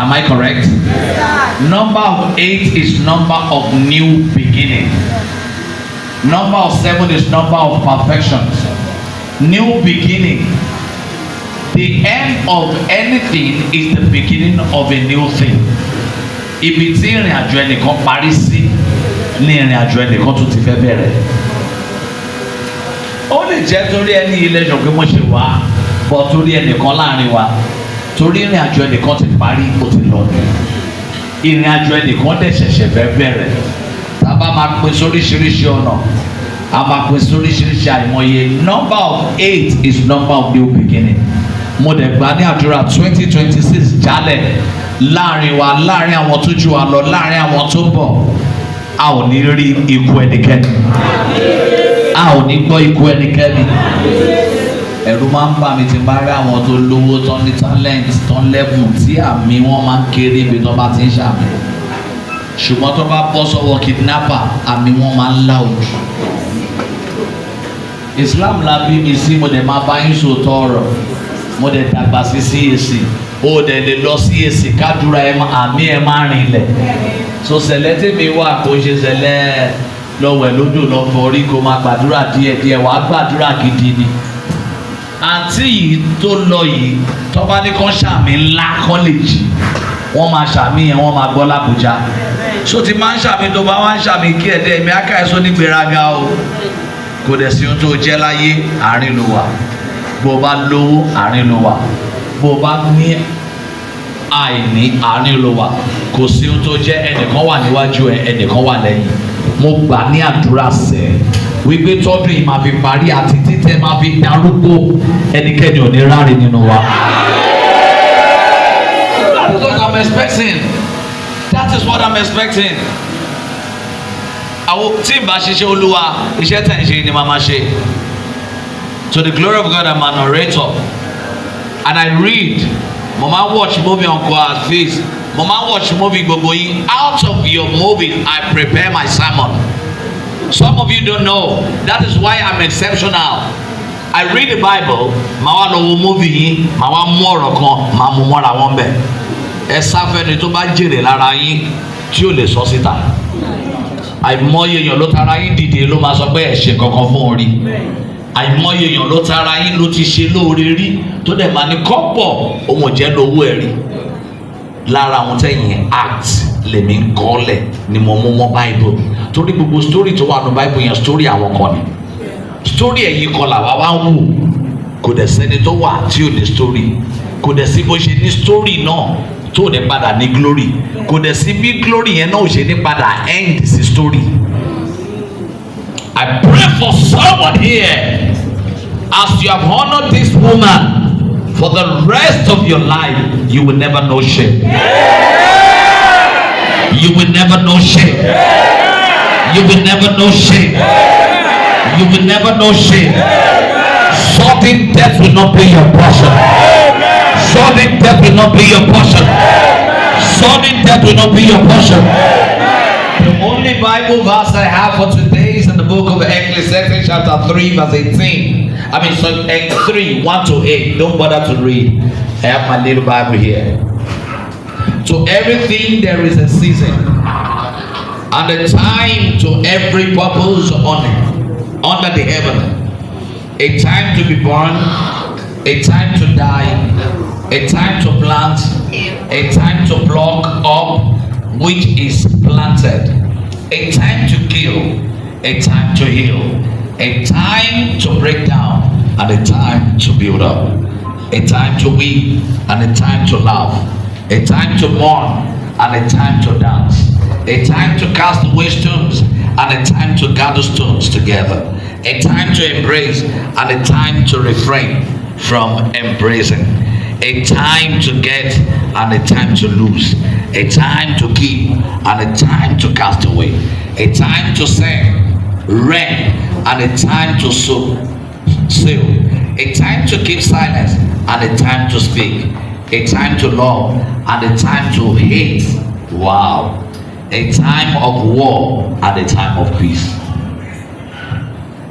Am I correct? Number of 8 is number of new beginning. Number of 7 is number of perfections. New beginning. The end of anything is the beginning of a new thing. Ibi tí ìrìn àjò ẹnìkan parí sí ní ìrìn àjò ẹnìkan tó ti fẹ́ bẹ̀rẹ̀. Ó lè jẹ́ torí ẹni ilé ẹjọ́ pé mo ṣe wá bọ̀ torí ẹnìkan láàrin wa torí ìrìn àjò ẹnìkan ti parí ó ti lọ ní. Ìrìn àjò ẹnìkan dẹ̀ ṣẹ̀ṣẹ̀ fẹ́ bẹ̀rẹ̀. Tá a bá máa pín sóríṣiríṣi ọ̀nà a máa pín sóríṣiríṣi àìmọye. Number of 8 is number of new beginning. Mo dẹ̀ gbà ní àdúrà 2026 jálẹ̀ láàrin wa, láàrin àwọn tó jù wá lọ, láàrin àwọn tó bọ̀, a ò ní rí ikú ẹnikẹ́ni, a ò ní gbọ́ ikú ẹnikẹ́ni. Ẹ̀rù máa ń bà mí tí n bá rí àwọn tó lówó tán ní talent tán lẹ́bùn tí àmì wọn máa ń kéré ibi tó bá ti ń ṣàmì, ṣùgbọ́n tó bá bọ́ sọ́wọ́ kidnapper àmì wọn máa ń lá ojú. Islam la bí mi sí, mo dẹ̀ máa bá yín sòótọ́ ọ̀rọ̀, mo dẹ̀ dàgbà sí CAC, ó dẹ̀ lè lọ CAC kádùrà ẹ̀ àmì ẹ̀ máa rìn lẹ̀. So sẹ̀lẹ̀ tèmi wà kó ṣe sẹ̀lẹ̀ lọ́wẹ̀ lódò lọ́fọ̀ orí kó máa gbàdúrà díẹ̀díẹ̀, wàá gbàdúrà gidi ni. Àǹtí yìí tó lọ yìí tó bá ní kán ṣàmì ńlá kán lè jì, wọ́n máa ṣàmì yẹn, wọ́n máa gbọ́ l'Àbújá. So ti máa ń ṣàmì tó bá wá ń ṣàmì kí ẹ̀dẹ́ ẹ̀mí aká ẹ̀sọ́ ní gbéraga o, kò dẹ̀ sí ohun tó jẹ́ láyé àárín ló wà. Bó o bá lówó àárín ló wà, bó o bá ní àìní àárín ló wà. Kò sí ohun tó jẹ́ ẹnìkan wà níwájú ẹ, ẹnìkan wà lẹ́yìn. Mo gbà ní àdúrà sẹ́ wípé tọ́dún yìí máa fi parí àti títẹ̀ máa fi darúgbó, ẹnikẹ́ni ò ní ráre nínú wa. That is what I'm expecting. That is what I'm expecting. Àwọn tí n bá ṣiṣẹ́ Olúwa, iṣẹ́ tẹ̀ ń ṣe ni màá máa ṣe. To the glory of God, I'm a narrator, and I read. Mama watch movie on AFEEZ. Mama watch movie gbogbo yín. Out of your movie, I prepare my sermon. Some of you don't know. That is why I'm exceptional. I read the Bible. Màá wá lọ wo movie yín. Màá wá mú ọ̀rọ̀ kan. Màá mú mọ́ra wọn bẹ̀. Ẹ sáfẹ́ni tó bá jèrè lára yín tí ò lè sọ síta. Àìmọye èèyàn ló tara yín dìde ló máa sọ pé ẹ ṣe kankan fún orí. Àìmọye èèyàn ló tara yín ló ti ṣe lóore rí tó dẹ̀ máa ní kọ́pọ̀ òun ò jẹ́ lówó ẹ̀ rí. Lára àwọn tẹ̀yìn act lèmi ń kọ́lẹ̀ ni mo mú mọ́ Bible, torí gbogbo story tó wà ní Bible yẹn story àwọn kan ni. Story ẹ̀yìn kan làwa wá ń wù, kò dẹ̀ sẹ́ni tó wà tí ò ní story, kò dẹ̀ sí bó ṣe ní story náà tó ní padà ní glory, kò dẹ̀ sí bí glory yẹn náà ò ṣe ní padà end sí story. I pray for someone here, as you have honored this woman for the rest of your life, you will never know shame. You will never know shame. You will never know shame. You will never know shame. Sudden death will not be your portion. Sudden death will not be your portion. Sudden death will not be your portion. The only Bible verse I have for today is in the book of Ecclesiastes chapter 3 verse 18. I mean, so 3, 1 to 8. Don't bother to read. I have my little Bible here. To everything there is a season, and a time to every purpose under the heaven. A time to be born, a time to die, a time to plant, a time to pluck up which is planted, a time to kill, a time to heal, a time to break down, and a time to build up, a time to weep, and a time to laugh, a time to mourn, and a time to dance, a time to cast away stones, and a time to gather stones together, a time to embrace, and a time to refrain from embracing, a time to get, and a time to lose, a time to keep, and a time to cast away, a time to sing, reign, and a time to sow, a time to keep silence, and a time to speak, a time to love, and a time to hate. Wow. A time of war and a time of peace.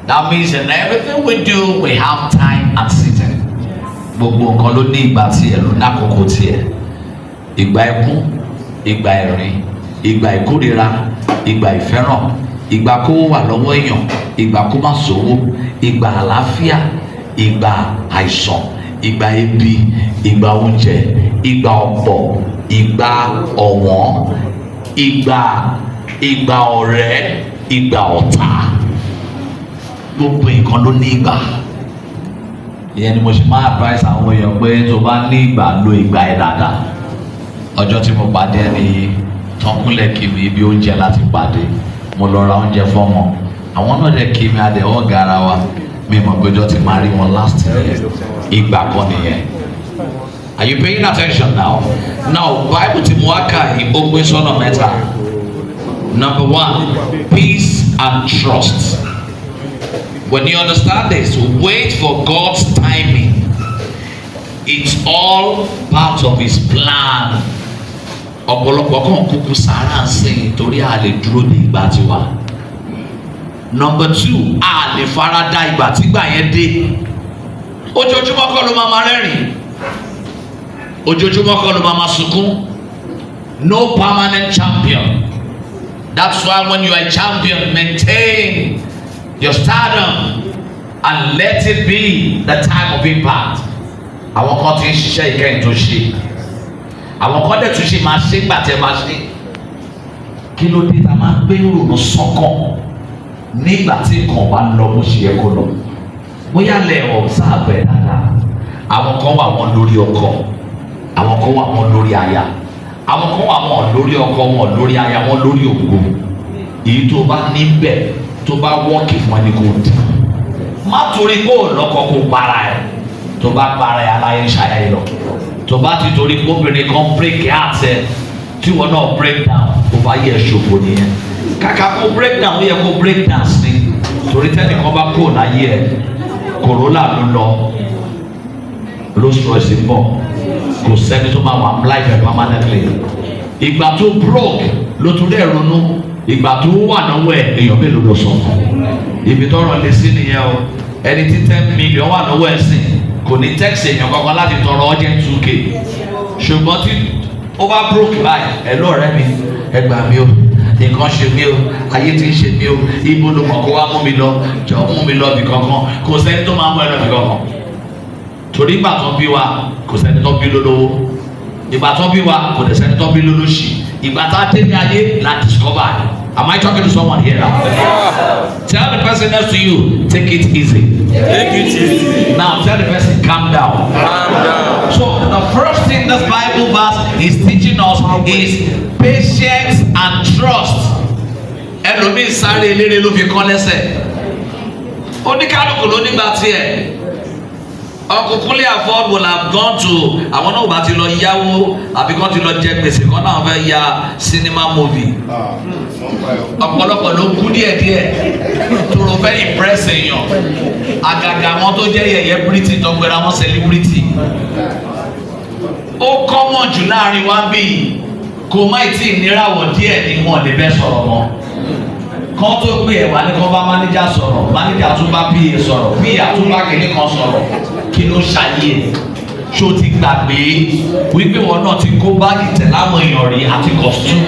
That means in everything we do, we have time and season. Gbogbo nǹkan ló ní ìgbà tiẹ̀, ló ní àkókò tiẹ̀. ìgbà ẹkún, ìgbà ẹ̀rín, ìgbà ìkórìíra, ìgbà ìfẹ́ràn, ìgbà kó wà lọ́wọ́ èèyàn, ìgbà kó má sówó, ìgbà àlàáfíà, ìgbà àìsàn, ìgbà ebi, ìgbà oúnjẹ, ìgbà ọ̀pọ̀, ìgbà ọ̀wọ́n, ìgbà ọ̀rẹ́, ìgbà ọ̀tá. Gbogbo nǹkan ló ní ìgbà. Ìyẹn ni mo ṣe máa advice àwọn èèyàn pé tó bá ní ìgbà, lo ìgbà ẹ̀ dáadáa. Ọjọ́ tí mo pàdé ẹni tán kúnlẹ̀ kí mi ibi oúnjẹ láti pàdé, mo lọ ra oúnjẹ fọ́mọ. Àwọn náà dẹ̀ kí mi adẹ̀ ọ̀gá ara wa. Mi mọ̀ pé ọjọ́ tí máa rí wọn last year. Ìgbà kan nìyẹn. Are you paying attention now? Now, Bible tí mo wá kà yìí ó pín sọ́nà mẹ́ta. Number 1, peace and trust. When you understand this, wait for God's timing. It's all part of His plan. Ọ̀pọ̀lọpọ̀ kan kúkú sára ń sìn torí a lè dúró ní ìgbà tiwa. Number 2, a lè farada ìgbà tígbà yẹn dé. Ojoojúmọ́ kọ́ ló máa rẹ́rìn. Ojoojúmọ́ kọ́ ló máa sunkún. No permanent champion. That's why when you are a champion, maintain your stardom and let it be the time of impact. Àwọn kan ti ń ṣiṣẹ́ ìkẹyìn tó ṣe. Àwọn kan dẹ̀ tún ṣe máa ṣe gbàtẹ́ máa ṣe. Kí ló dé tá máa ń gbé ìrònú sọ́kàn nígbà tí nǹkan bá lọ bó ṣe yẹ kó lọ? Bóyá lẹ̀ observe ẹ̀ dáadáa. Àwọn kan wà wọ́n lórí ọkọ, àwọn kan wà wọ́n lórí aya, àwọn kan wà wọ́n lórí ọkọ, wọ́n lórí aya, wọ́n lórí ògo. Èyí tó bá níbẹ̀ tó bá wọ́ọ̀kì fún ẹni kò dì. Má torí kó lọ́kọ kó para ẹ̀. Tó bá para ẹ̀ aláyé ṣayá yìí lọ. Tó bá ti torí kóbìnrin kan break heart ẹ̀ tí wọ́n náà break down, ó bá yẹ ṣòfò nìyẹn. Kàkà kó break down, ó yẹ kó break down sí. Torí tẹ́nìkan bá kó láyé ẹ̀, Corolla ló lọ, Rolls Royce ń bọ̀, kò sẹ́ni tó máa wà life ẹ̀ permanently. Ìgbà tó broke ló tún dẹ̀ ronú. Ìgbà tó wà náwó ẹ̀ èèyàn mélòó ló sọ. Ibi tọrọ lè sí nìyẹn o. Ẹni tí 10 million wà náwó ẹ̀ sìn kò ní text èèyàn kankan láti tọrọ urgent 2K. Ṣùgbọ́n tí ó bá broke báyìí, ẹ lọ́ọ̀rẹ́ mi, ẹ gbà mí o, nǹkan ṣe mí o, ayé ti ń ṣe mí o, ibo ló mọ̀ kó wá mú mi lọ, jọ mú mi lọ bì kankan, kò sẹ́ni tó máa mú ẹ lọ bì kankan. Torí ìgbà tó bí wa kò sẹ́ni tó bí lólówó, ìgbà tó bí wa kò dẹ̀ sẹ́ni tó bí lólóṣì, ìgbà tá a dé ní ayé la discover. Am I talking to someone here now? Tell the person next to you, take it easy. Take it easy. Now tell the person, calm down. Calm down. So the first thing this Bible verse is teaching us is patience and trust. Ẹlòmíì sáré eléré ló fi kán lẹ́sẹ̀. Oníkálukú ló nígbà tiẹ̀. Uncle KUNLE AFOD will have gone to àwọn náà bá ti lọ yáwó àbí kán ti lọ jẹ gbèsè kan náà fẹ́ ya cinema movie. Ọ̀pọ̀lọpọ̀ ló kú díẹ̀díẹ̀ tóró fẹ́ impress èèyàn. Àgàgà wọn tó jẹ́ yẹ̀yẹ́ British tó gbéra wọn celebrity. Ó common jù láàrin wa bí kò má tí ì níràwọ̀ díẹ̀ ni wọn lè bẹ́ sọ̀rọ̀ mọ́. Kán tó pè ẹ̀ wá ní kán bá mánéjà sọ̀rọ̀, mánéjà tún bá PA sọ̀rọ̀, PA tún bá kìnní kan sọ̀rọ̀. Kí ló ṣàyè ẹ̀? Ṣó ti gbàgbé wípé wọn náà ti kó báàgì tẹ̀ láwọn èèyàn rí àti costume.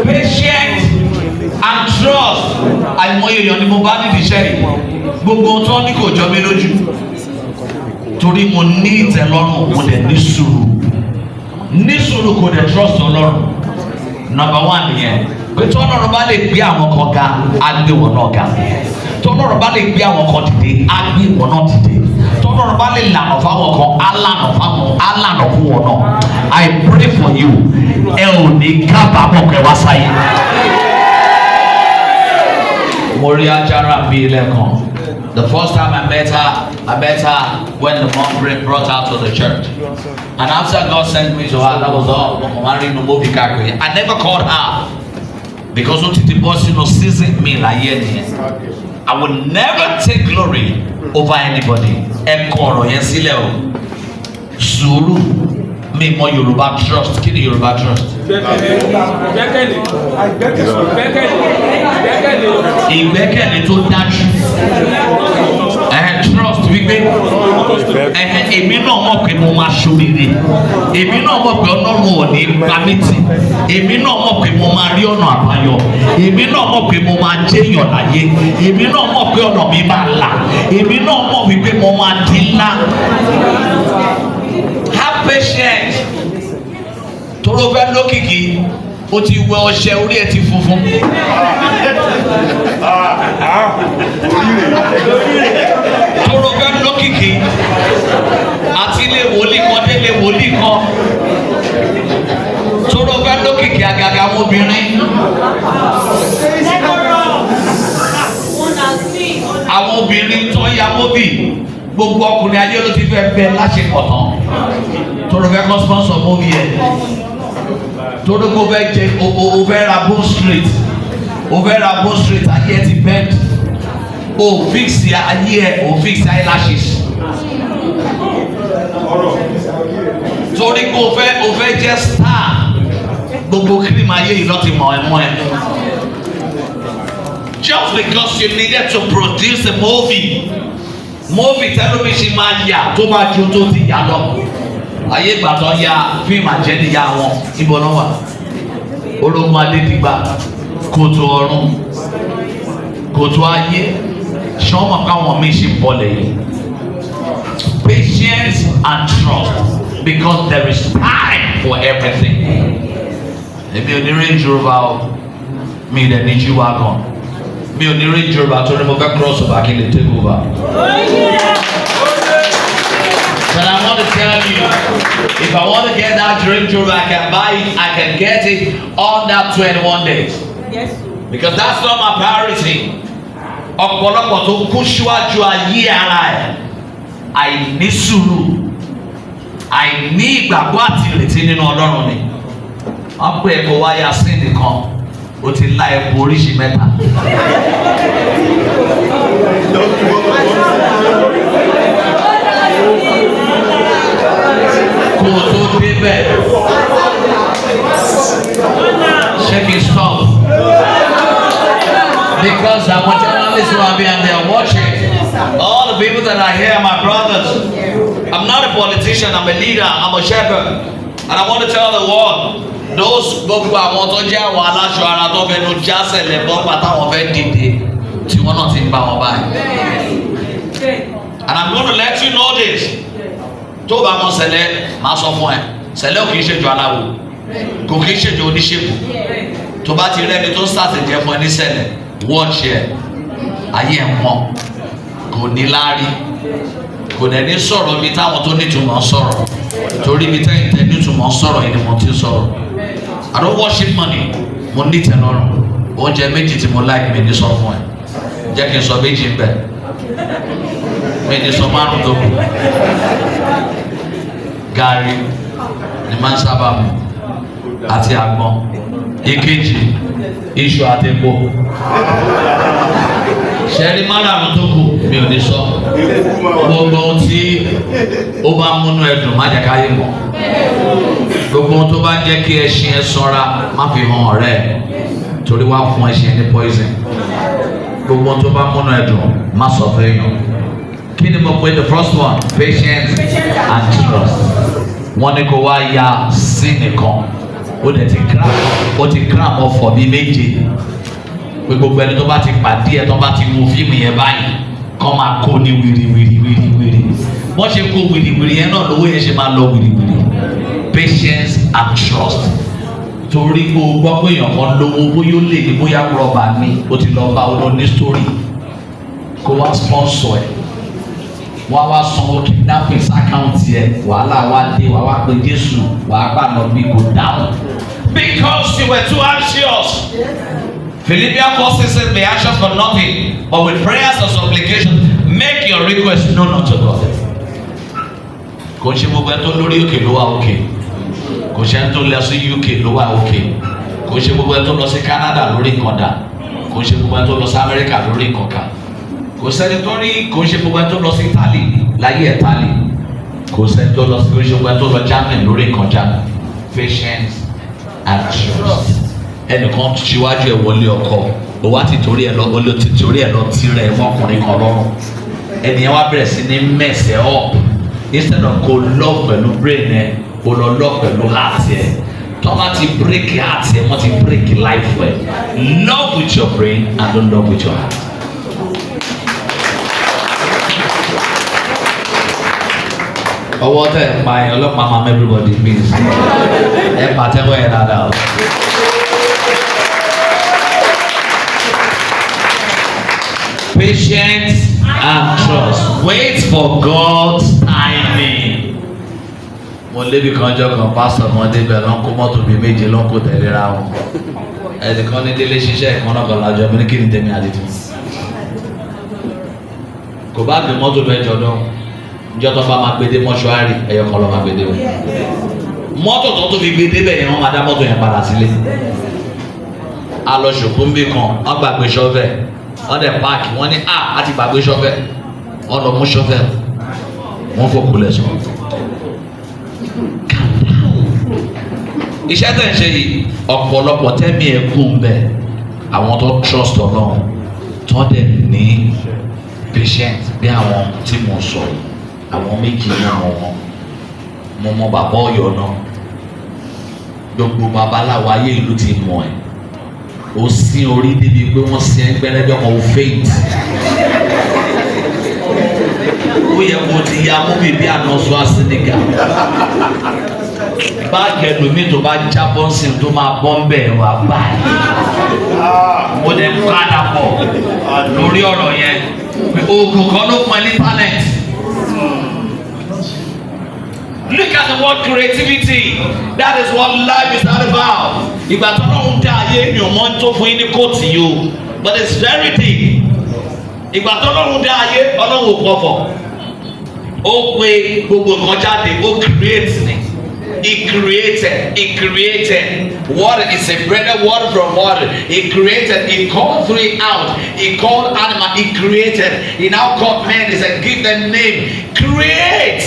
Patience and trust. Àìmọye èèyàn ni mo bá nídìí iṣẹ́ yìí. Gbogbo ohun tó ní kò jọ mí lójú. Torí mo ní ìtẹ́lọ́rùn, mo dẹ̀ ní sùúrù. Ní sùúrù kò dẹ̀ trust Ọlọ́run. Number 1 nìyẹn. Pé tí Ọlọ́run bá lè gbé àwọn kan ga, á gbé wọn náà ga. Tí Ọlọ́run bá lè gbé àwọn kan dìde, á gbé wọn náà dìde. Tí Ọlọ́run bá lè lànà fáwọn kan, á lànà fún wọn náà. I pray for you. Ẹ ò ní kábàámọ̀ kẹ́ wá sáyé. Mo rí Ajára bí lẹ́ẹ̀kan. The first time I met her when the mom brought her to the church. And after God sent me to her, that was all. I never called her because what the boss, seasoned me like I will never take glory over anybody. Sùúrù mi mọ Yoruba trust. Kí ni Yoruba trust? Ìgbẹ́kẹ̀lé tó dájú. Trust wípé èmi náà mọ̀ pé mo máa ṣoríire, èmi náà mọ̀ pé Ọlọ́run ò ní pa mí tì, èmi náà mọ̀ pé mo máa rí ọ̀nà àbáyọ, èmi náà mọ̀ pé mo máa jẹ́yàn láyé, èmi náà mọ̀ pé ọ̀nà mi máa là, èmi náà mọ̀ wípé mo máa di ńlá. Have patience. Toro fẹ́ lókìkí, o ti wẹ ọṣẹ orí ẹ ti funfun. Toro fẹ́ lókìkí, àti ilé wòlíì kan délé wòlíì kan. Toro fẹ́ lókìkí àgàgà àwọn obìnrin. Àwọn obìnrin tó yá móbì, gbogbo ọkùnrin ayé ló ti fẹ́ bẹ láṣepọ̀ tán. Toro fẹ́ kọ́ sponsor móbì ẹ̀. Toro kò fẹ́ jẹ o fẹ́ ra Bone Street, o fẹ́ ra Bone Street ayé ẹ ti bend, o fix ayé ẹ, o fix eyelashes. Torí kò o fẹ́ jẹ star, gbogbo cream ayé yìí ló ti mọ̀ ẹ́ mọ́ ẹ. Just because you needed to produce a movie tẹ́lómi ṣe máa yà tó máa ju tó ti yà lọ. Ayé ìgbà tó ya fíìmù àjẹnìyà wọn ibo náà wà. Ológun Adédìgbà, kòtò ọ̀run, kòtò ayé, ṣọ́mọ̀ káwọn mi ṣe bọ́lẹ̀ yìí. Patience and trust, because there is time for everything. Èmi ò ní Range Rover o, mi ì dẹ̀ ní G-Wagon. Mi ò ní Range Rover torí mo fẹ́ cross over kí n lè take over. But I want to tell you, if I want to get that Range Rover, I can buy it, I can get it under 21 days. Yes. Because that's not my priority. Ọ̀pọ̀lọpọ̀ tó kú síwájú ayé ara ẹ̀, àìní sùúrù, àìní ìgbàgbọ́ àti ìrètí nínú Ọlọ́run ni. Wọ́n pè é kó wáyà sí nìkan, ó ti lá epo oríṣi mẹ́ta. Kò tó débẹ̀. Check it stop. Because I'm a journalist who are behind there watching. All the people that are here, my brothers. I'm not a politician, I'm a leader, I'm a shepherd. And I want to tell the world, those gbogbo àwọn tó jẹ́ àwọn aláṣọ ara tó fẹ́ nu jásẹ̀lẹ̀ bọ́ pátá wọn fẹ́ dìde tí wọ́n náà ti ń bá wọn báyìí. And I'm going to let you know this. Tó bá mọ sẹ̀lẹ̀ máa sọ fún ẹ, sẹ̀lẹ̀ ò kì í ṣèjọ aláwo, kò kì í ṣèjọ oníṣègùn. Tó bá ti rẹ́ni tó ń sàtẹ̀jẹ́ fún ẹ ní sẹ̀lẹ̀, wọ́ọ̀ṣì ẹ̀, ayé ẹ̀ mọ́, kò ní láárí, kò dẹ̀ ní sọ̀rọ̀ mi táwọn tó nítumọ̀ sọ̀rọ̀, torí mi tẹ́yìn tẹ́ nítumọ̀ sọ̀rọ̀ yìí ni mo ti sọ̀rọ̀. I don't worship money, mo ní tẹ́lọ́rùn, oúnjẹ méjì tí mo like mi ní sọ fún ẹ, jẹ́ kí n sọ méjì ń bẹ̀, mi ní sọ márùn tó kù. Gàrí ni máa ń sábà mu àti àgbọn, èkejì iṣu àti epo. Ṣẹ́rí márùn tó kù mi ò ní sọ. Gbogbo ohun tí ó bá múnú ẹdùn má jẹ́ káyé mọ̀. Gbogbo ohun tó bá jẹ́ kí ẹṣin ẹ ṣọ́ra má fi hàn ọ̀rẹ́ ẹ torí wá fún ẹṣin ẹ ní poison. Gbogbo ohun tó bá múnú ẹdùn má sọ fún èèyàn. Kí ni mo pè the first one? Patience and trust. Wọ́n ní kó wá ya sí nìkan. Ó dẹ̀ ti cram ọ̀fọ̀ bíi méje. Pé gbogbo ẹni tó bá ti pàdé ẹ tó bá ti wo fíìmù yẹn báyìí kọ́ máa kó ní wìrìwìrì. Wọ́n ṣe kó wìrìwìrì yẹn náà lówó yẹn ṣe máa lọ wìrìwìrì. Patience and trust. Torí kó o gbọ́ pé èèyàn kan lówó bóyá ó lè ní bóyá rọ́bà ni ó ti lọ bá ọ lọ ní story. Kó wá sponsor ẹ̀. Wọ́n wá sanwó kidnapping àkáǹtì ẹ̀, wàhálà wá dé, wàá wá pé Jésù, wàá gbà lọ bí kò dáhùn. Because you were too anxious. Philippians 4:6 says, "Be anxious for nothing, but with prayers and supplications, make your request known unto God." Kò ṣe gbogbo ẹ tó lórí òkè ló wà òkè, kò ṣe ẹ tó lọ sí UK ló wà òkè, kò ṣe gbogbo ẹ tó lọ sí Canada lórí ìkọ̀dà, kò ṣe gbogbo ẹ tó lọ sí America lórí ìkọ̀kà, kò sẹ́ni tó rí, kò ṣe gbogbo ẹ tó lọ sí Italy láyé Italy, kò sẹ́ni tó lọ sí, kò ṣe gbogbo ẹ tó lọ Germany lórí ìkọ̀jà. Patience and trust. Ẹnìkan ṣíwájú ẹ wọlé ọkọ o wá ti torí ẹ lọ o lọ ti torí ẹ lọ tirẹ̀ mọ́kùnrin kan lọ́rùn ẹnìyẹn wá bẹ̀rẹ̀ sí ní mess ẹ up instead of kó love pẹ̀lú brain ẹ kó lọ love pẹ̀lú heart ẹ tọ́ba ti break heart ẹ wọ́n ti break life ẹ love with your brain and don't love with your heart. ọwọ́ tẹ̀ ń pa ẹ ọlọ́pàá máa everybody please ẹ pàtẹ́wọ́ ẹ dáadáa. Patience and trust. Wait for God's timing. Mo lébi kan jọ kan pásítọ̀ kan débẹ̀ lọ́n kó mọ́tò bíi méje lọ́n kó tẹ̀lé ra wọn. Ẹnìkan ní délé ṣiṣẹ́ ìkan náà kan lájọ mi ní kí ni tèmi àdìtú. Kò bá gbé mọ́tò bẹ́ẹ̀ jọ náà. Ìjọ tó bá máa gbé dé mọ́ṣúárì ẹ̀yọ kan lọ́ máa gbé dé o. Mọ́tò tó fi gbé débẹ̀ yẹn wọ́n máa dá mọ́tò yẹn padà sílé. A lọ ṣòkó ń bí kan, wọ́n gbàgbé ṣọ́fẹ̀. Wọ́n dẹ̀ páàkì wọ́n ní a ti gbàgbé ṣọ́fẹ̀ wọ́n lọ mú ṣọ́fẹ̀ wọ́n fòkú lẹ̀ sọ. Iṣẹ́ tẹ̀ ń ṣe yìí ọ̀pọ̀lọpọ̀ tẹ́mi ẹ̀ gùn bẹ́ẹ̀ àwọn tó trust Ọlọ́run tó dẹ̀ ní patient bí àwọn tí mo sọ àwọn méjì náà wọn mo mọ bàbá Ọ̀yọ́ náà gbogbo babaláwo ayé ìlú ti mọ̀ ẹ́ o sin orí débi pé wọ́n sin ẹgbẹ́rẹ́bí ọmọ o faint ó yẹ kó ti ya mú mi bí ànọ́sọ àsìnìgà báàgì ẹlòmíì tó bá jábọ́ sí tó máa bọ́ ń bẹ̀ wá báyìí mo lè padà bọ̀ lórí ọ̀rọ̀ yẹn oògùn kan ló pọn ní talent. Look at the word creativity. That is what life is all about. Ìgbà tó lọ́hùn dá ayé mi ò mọ tó fún yín ní kóòtù yìí o, but it's very deep. Ìgbà tó lọ́hùn dá ayé Ọlọ́run ò pọ̀fọ̀. Ó pe gbogbo nǹkan jáde, ó create ni. He created. Water is a bread water from water. He created. He called three out. He called animal. He created. He now called man. He said, give them name. Create.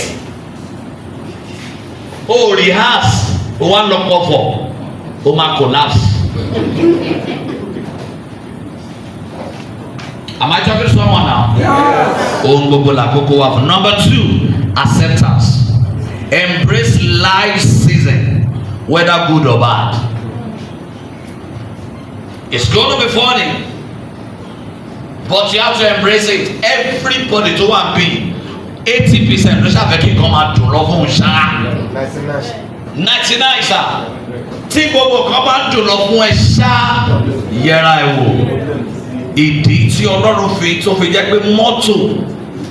Oh, rehearse. One look for. Oh, my collapse. Am I talking to someone now? Yes. Number 2, acceptance. Embrace life's season, whether good or bad. It's going to be funny, but you have to embrace it. Everybody to one be 80% ló ṣàfẹ́ kí nǹkan máa dùn lọ fún un ṣá. 99 ṣá. Tí gbogbo kan bá dùn lọ fún ẹ ṣá, yẹra ẹ wò. Ìdí tí Ọlọ́run tó fi jẹ́ pé mọ́tò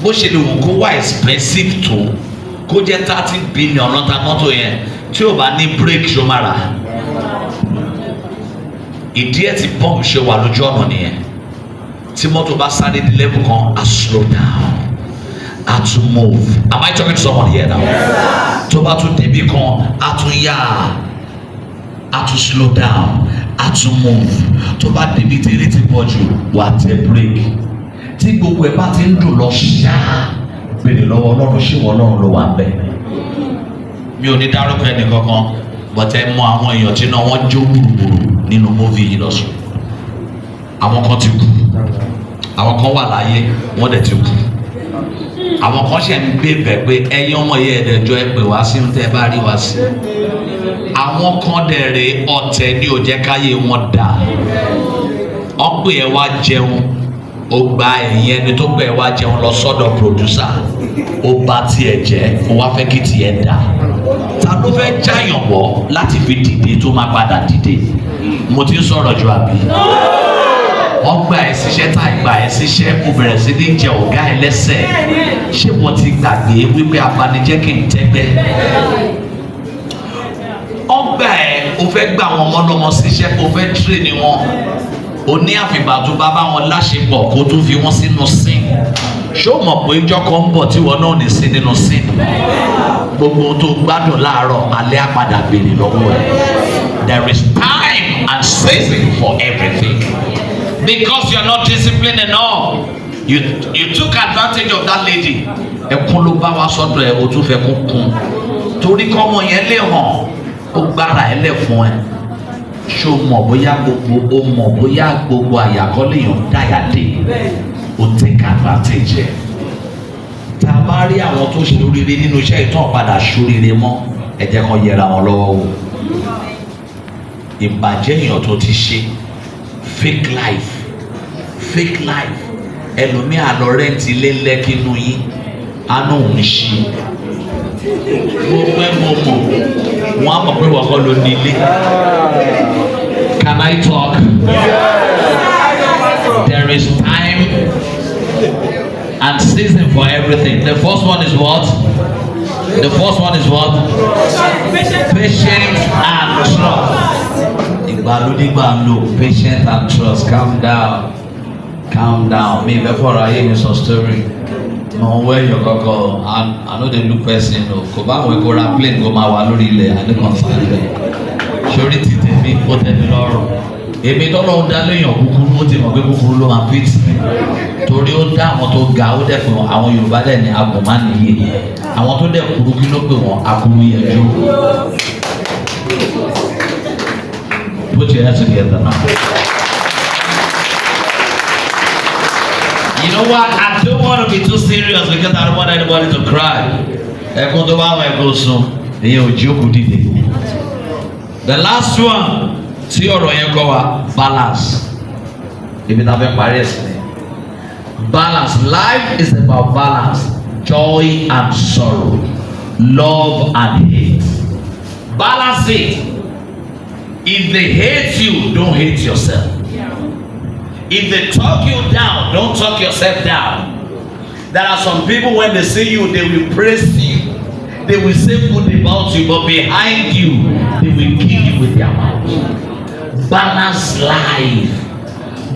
bó ṣe lè wù kó wá expensive tó kó jẹ́ 30 billion lọ́ta mọ́tò yẹn tí ò bá ní brake ṣó máa rà. Ìdí ẹ̀ tí pump ṣe wà lójú ọ̀nà nìyẹn. Tí mọ́tò bá sáré di level kan, a slow down, a tún move. Am I talking to someone here now? Tó bá tún débi kan, a tún yá, a tún slow down, a tún move. Tó bá débi tí eré ti pọ̀ jù, wà á tẹ brake. Tí gbogbo ẹ̀ bá ti ń dùn lọ ṣáá, béèrè lọ́wọ́ Ọlọ́run ṣé wọ́n Ọlọ́run ló wà bẹ́ẹ̀. Mi ò ní dárúkọ ẹnì kankan, but ẹ mọ àwọn èèyàn tí náà wọ́n jó gbùrùgbùrù nínú móvì yìí lọ́sùn. Àwọn kan ti kú, àwọn kan wà láyé, wọ́n dẹ̀ ti kú. Àwọn kan ṣe ń gbé bẹ̀ pé ẹ̀yin ọmọ yẹn ẹ̀dẹ̀jọ́ ẹ pè wá sí ní tẹ́ bá rí wá sí. Àwọn kan dẹ̀ rè ọ̀tẹ̀ ní ó jẹ́ káyé wọn dà. Ọ̀pẹ ẹ̀ wá jẹun, ó gba ẹ̀yìn ẹni tó gbẹ ẹ̀ wá jẹun lọ sọ́dọ̀ pòdúsà. Ó bá tiẹ̀ jẹ́, ó wá fẹ́ kí tiẹ̀ dà. Ta ló fẹ́ jáyàn wọ́ láti fi dìde tó máa padà dìde? Mo ti ń sọ̀rọ̀ ju àbí. Wọ́n gba ẹ̀ síṣẹ́ tá ìgbà ẹ̀ síṣẹ́ kò bẹ̀rẹ̀ sí ní jẹ ọ̀gá ẹ̀ lẹ́sẹ̀. Ṣé wọ́n ti gbàgbé wípé abanijẹ́ kì í tẹ́gbẹ́? Ọgbà ẹ̀ o fẹ́ gbà wọn ọmọ lọ́mọ síṣẹ́ o fẹ́ tírèèni wọn. O ní àfìgbà tó bá bá wọn láṣepọ̀ kó tó fi wọ́n sínú sin. Ṣé o mọ̀ pé ìjọ kan ń bọ̀ tí wọn náà ní sí nínú sin? Gbogbo tó gbádùn láàárọ̀ alẹ́ á padà béèrè lọ́wọ́ ẹ̀. There is time and season for everything. Because you are not disciplined enough, you took advantage of that lady. Ẹkún ló bá wá sọ́dọ̀ ẹ o tún fẹ́ kún kún. Torí kọ́mọ yẹn lè hàn ó gbára ẹ lẹ̀ fún ẹ. ṣó mọ̀ bóyá gbogbo àyàkọ́lé yàn dáyàdé ó take advantage ẹ̀. Tá a bá rí àwọn tó ṣe oríire nínú iṣẹ́ ìtàn padà ṣoríire mọ́ ẹ jẹ́ kán yẹra wọn lọ́wọ́ wò. Ìbàjẹ́ èèyàn tó ti ṣe fake life ẹlòmíà lọ rẹ́ǹtì ilé lẹ́kínú yín àánú òun ṣe mo pẹ́ mo mọ̀ wọ́n á mọ̀ pé wọ́n kọ́ ló ní ilé. Can I talk? There is time and season for everything. The first one is what? Patience and trust. Patience and trust. Calm down. Me before I hear some story. No where you go. I know they look person. Go back we go plane go ma wa lórí ilẹ̀ and concern them. Surely ti tèmi ó tèmi lọ́rùn. Èmi tọ́lọ́run dá léèyàn kúkúrú ó ti mọ̀ pé kúkúrú ló máa fit mi. Torí ó dá àwọn tó ga ó dẹ̀ pé àwọn Yorùbá dẹ̀ ní agùnmánìyè. Àwọn tó dẹ̀ kúrú kí ló pè wọ́n akúrú yẹjú. Put your hands together now. You know what? I don't want to be too serious because I don't want anybody to cry. Ẹkún tó bá wà ẹkún sùn, èyí ò jókòó dìde. The last one tí ọ̀rọ̀ yẹn kọ́ wa balance. Ibi tá a fẹ́ parí ẹ̀sìn ni. Balance. Life is about balance. Joy and sorrow. Love and hate. Balance it. If they hate you, don't hate yourself. If they talk you down, don't talk yourself down. There are some people when they see you, they will praise you. They will say good about you, but behind you, they will kill you with their mouth. Balance life.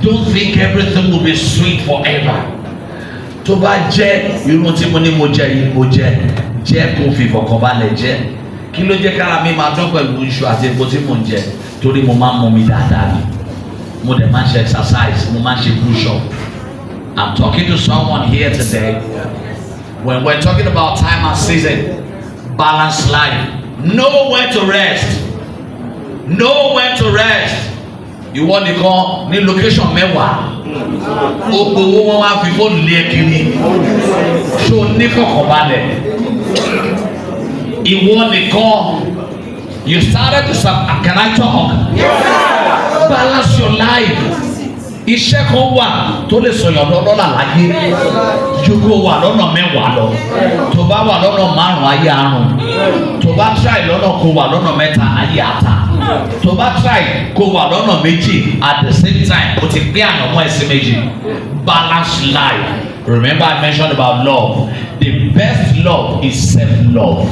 Don't think everything will be sweet forever. Tó bá jẹ́ irun tí mo ní mo jẹ yìí mo jẹ́ kó fi ìfọ̀kànbalẹ̀ jẹ. Kí ló jẹ́ kára mi máa dán pẹ̀lú iṣu àti epo tí mo ń jẹ? Torí mo máa ń mú mi dáadáa ni. Mo dẹ̀ máa ń ṣe exercise, mo máa ń ṣe push up. I'm talking to someone here today. When we're talking about time and season, balance life. Know when to rest. Know when to rest. Ìwọ nìkan ní location mẹ́wàá. Owó wọn wá fi fóònù lé kiri. Ṣé o ní fọkànbalẹ̀? Ìwọ nìkan. You started to say, can I talk? Balance your life. Iṣẹ́ kan wà tó lè sọ̀yàn lọ́lọ́lá láyé ju kó wà lọ́nà mẹ́wàá lọ. Tó bá wà lọ́nà márùn-ún ayé àrùn. Tó bá try lọ́nà kó wà lọ́nà mẹ́ta ayé àtà. Tó bá try kó wà lọ́nà méjì at the same time o ti gbé ànàmọ́ ẹ̀sìn méjì. Balance life. Remember I mentioned about love. The best love is self-love.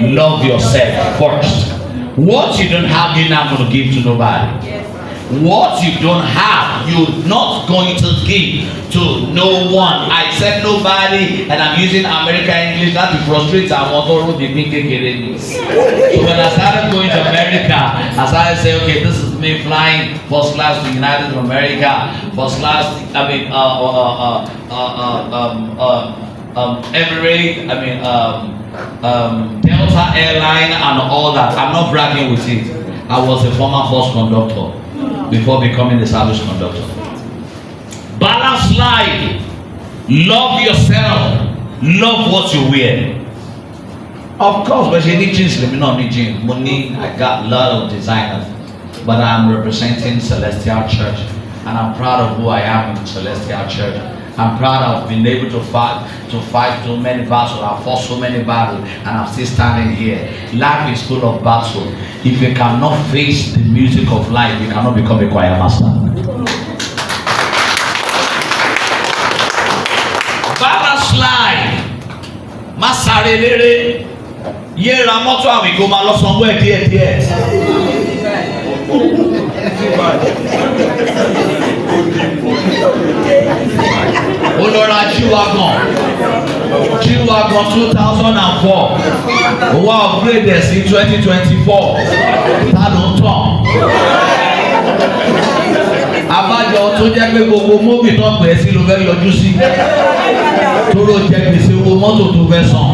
Love yourself first. What you don't have, you're not going to give to nobody. What you don't have, you're not going to give to no one. I said nobody, and I'm using American English not to frustrate someone who be thinking. So when I started going to America, I started saying, okay, this is me flying first class to United States of America, first class, Emirates, Delta Airline, and all that. I'm not bragging with it. I was a former bus conductor before becoming a service conductor. Balance life. Love yourself. Love what you wear. Of course, but you need jeans. Let me not need jeans. Money, I got a lot of designers, but I'm representing Celestial Church, and I'm proud of who I am in Celestial Church. I'm proud of being able to fight so many battles. I've fought so many battles, and I'm still standing here. Life is full of battles. If you cannot face the music of life, you cannot become a choir master. Balance life. Masare lere. Ye ra mọ́tò àwìn kó máa lọ sanwó ẹ̀ díẹ̀. Olora G-Wagon 2004. Owó upgrade ẹ̀ sí 2024. Ta ló ń tàn? Abájọ tó jẹ́ pé gbogbo móbì tó ń pè é sí ló fẹ́ yọjú sí. Tóró jẹ gbèsè owó mọ́tò tó fẹ́ san.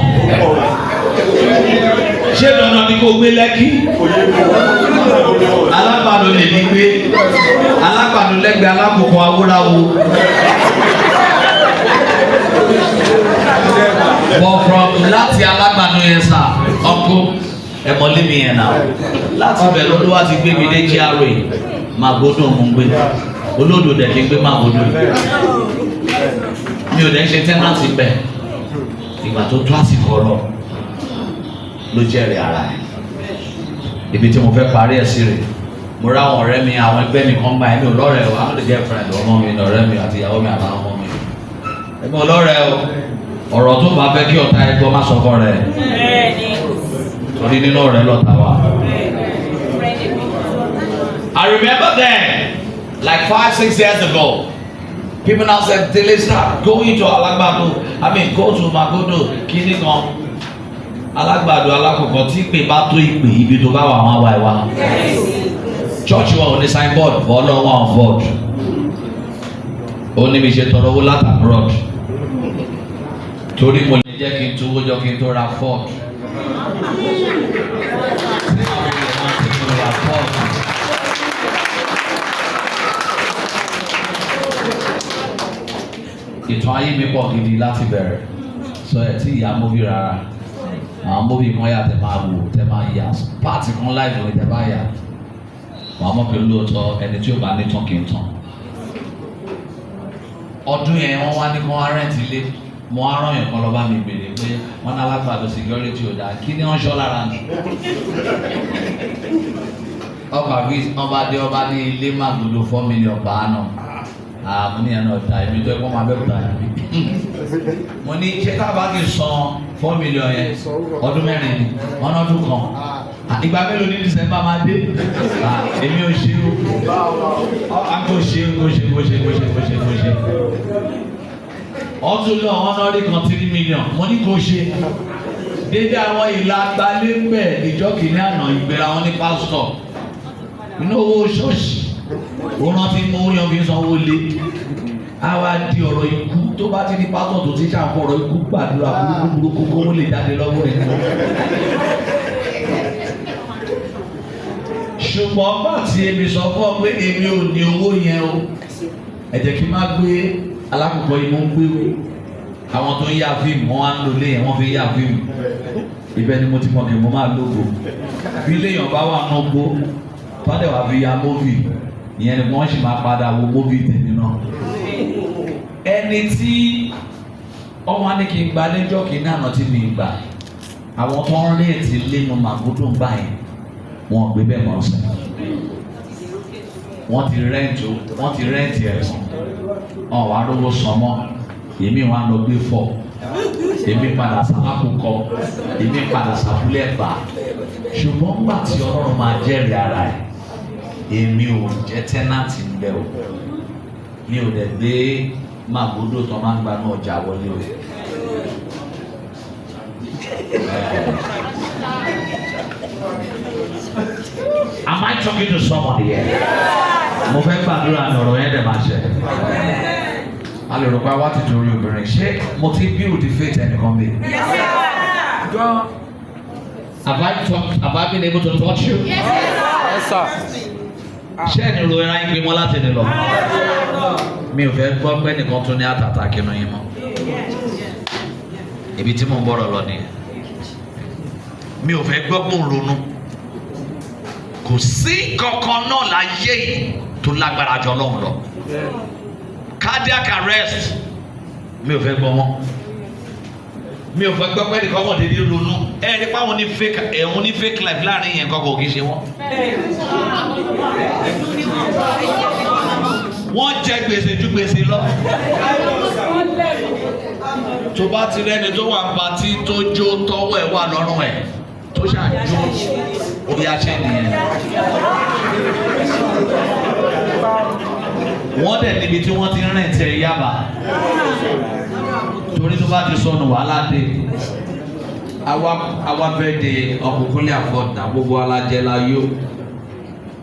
Ṣé dandan ni kò gbé Lẹ́kì? alágbàdo lè ní gbé alágbàdo lẹ́gbẹ̀ẹ́ alákòókò awúráwo. But from láti alágbàdo yẹn sà ọkọ ẹ̀mọ́lé mi yẹn náà láti bẹ̀ lọ́dún wá ti gbé mi dé GRA Magodo mo ń gbé olódò dẹ̀ kí n gbé Magodo mi ò dẹ̀ ń ṣe tẹ́nàtì bẹ̀ ìgbà tó tó àsìkò ọ̀rọ̀ ló jẹ́rìí ara ẹ̀ ibi tí mo fẹ́ parí ẹ̀ sí rè mo rá àwọn ọ̀rẹ́ mi àwọn ẹgbẹ́ mi kan gbà ẹ̀mí olórẹ̀ o àwọn lè jẹ́ friend ọmọ mi ní ọ̀rẹ́ mi àti ìyàwó mi àtàwọn ọmọ mi ẹ̀mí olórẹ̀ o ọ̀rọ̀ tó bá fẹ́ kí ọ̀tá ẹgbọ́ má sọ fọ́ rẹ̀ torí nínú ọ̀rẹ́ lọ́ta wa. I remember then, like 5-6 years ago, people now said, Dele, start going to Alagbado. I mean, go to Magodo, kini kan. Alagbado, Alakoko, tí pé bá tó ìpè ibi tó bá wà wọ́n wá ìwà. Church wa ò ní signboard, bọ́ọ̀lù wọn on board. Ó ní mi ṣe tọrọ owó láti abroad. Torí mo lè jẹ́ kí n tó owó jọ kí n tó ra Ford. Ìtàn ayé mi pọ̀ gidi láti bẹ̀rẹ̀ sọ ẹ̀ tí ìyá móbì rárá àwọn móbì kan yà tẹ̀ máa wò tẹ̀ máa yà páàtì kan láìpẹ́ ní tẹ̀ bá yà wọ́n mọ̀ pé lóòótọ́ ẹni tí ò bá ní tán kì í tán. Ọdún yẹn wọ́n wá ní kí wọ́n rẹ́ǹtì ilé mo á rán yẹn kan lọ bá mi béèrè pé wọ́n ní Alágbàdo security ò dáa kí ni wọ́n ṣọ́ lára nù. ọba AFEEZ ọba ní ilé Magodo 4 million bàánà. Mo ní ẹnu ọ̀tá èmi tó ẹ̀kọ́ máa bẹ́ẹ̀ bùtà yẹn. Mo ní ṣé tá a bá ti san 4 million yẹn ọdún mẹ́rin ni wọ́n náà dún kan. Ìgbà mélòó ní December máa dé? Èmi ò ṣe o. Kò ṣe. Ọdún lọ wọ́n náà rí kan 3 million. Mo ní kò ṣe. Dédé àwọn ìlà gbalẹ́gbẹ̀ ìjọ kìíní àná ìgbéra wọn ní pásítọ̀. Inú owó ṣọ́ọ̀ṣì. Wọ́n rántí mú yan fi sanwó lé àwa di ọ̀rọ̀ ikú tó bá ti ní pásọ̀ tó ti ṣàǹfọ̀ ọ̀rọ̀ ikú gbàdúrà burúkú kó lè jáde lọ́wọ́ ẹ̀. Ṣùgbọ́n bá ti èmi sọ fún ọ pé èmi ò ní owó yẹn o ẹ jẹ́ kí n má gbé alákòókò yìí mo ń gbé àwọn tó ń yá fíìmù wọn á ń lò lé yẹn wọ́n fi yá fíìmù ibẹ̀ ni mo ti mọ̀ kí mo máa lógo bí léèyàn bá wà náà gbó tọ́lẹ̀ wà fi ya móvì ìyẹn ni wọ́n sì máa padà wo móvì tèmi náà. Ẹni tí ọmọ ní kí n gba lẹ́jọ́ kí náà tí mi gbà àwọn tó ń rẹ́ẹ̀tì lẹ́nu Magodo ń gbà yẹn wọ́n gbé bẹ́ẹ̀ mọ́ ọ̀sẹ̀. Wọ́n ti rẹ́ǹtì ẹ̀sán ọ̀ wá lówó sọmọ́ èmi wà lọ gbé fọ́ èmi padà sàlákùkọ èmi padà sàfúlẹ̀ gbà ṣùgbọ́n gbà tí Ọlọ́run máa jẹ́rìí ara ẹ̀ èmi ò jẹ́ tẹ́nàtì ń bẹ̀ o mi ò dẹ̀ gbé Magodo tó máa ń gba náà ọjà wọlé o. Am I talking to somebody here? Mo fẹ́ gbàdúrà ní ọ̀rọ̀ yẹn dẹ̀ máa ṣẹ. A lè rò pé wá ti torí obìnrin ṣé mo ti build faith ẹnìkan bí? Have I been able to touch you? Yes, sir. Ṣé ẹni ro ẹran yín pé mọ́ láti ní lọ? Mi ò fẹ́ gbọ́ pé nìkan tún ní àtàtà kínú yín mọ́. Ibi tí mò ń bọ̀rọ̀ lọ nìyẹn. Mi ò fẹ́ gbọ́ pé òun ronú. Kò sí kankan náà láyé yìí tó lágbára jọ Ọlọ́run lọ. Cardiac arrest mi ò fẹ́ gbọ́ wọn. Mi ò fẹ́ gbọ́ pé nìkan wọ́n dédé ronú. Ẹ rí pé àwọn ní fake life láàrin yẹn kọ́kọ́ kì í ṣe wọ́n. Wọ́n jẹ gbèsè ju gbèsè lọ. Tó bá ti rẹ́ni tó wà pàtí tó jó tọ́wọ́ ẹ̀ wà lọ́rùn ẹ̀ tó ṣàjò orí aṣẹ́ nìyẹn. Wọ́n dẹ̀ níbi tí wọ́n ti rìn tẹ̀ Yaba torí tó bá ti sọnù wàhálà dé. Àwa fẹ́ de ọkùnkúnlé àfọ̀dà gbogbo alájẹ la yó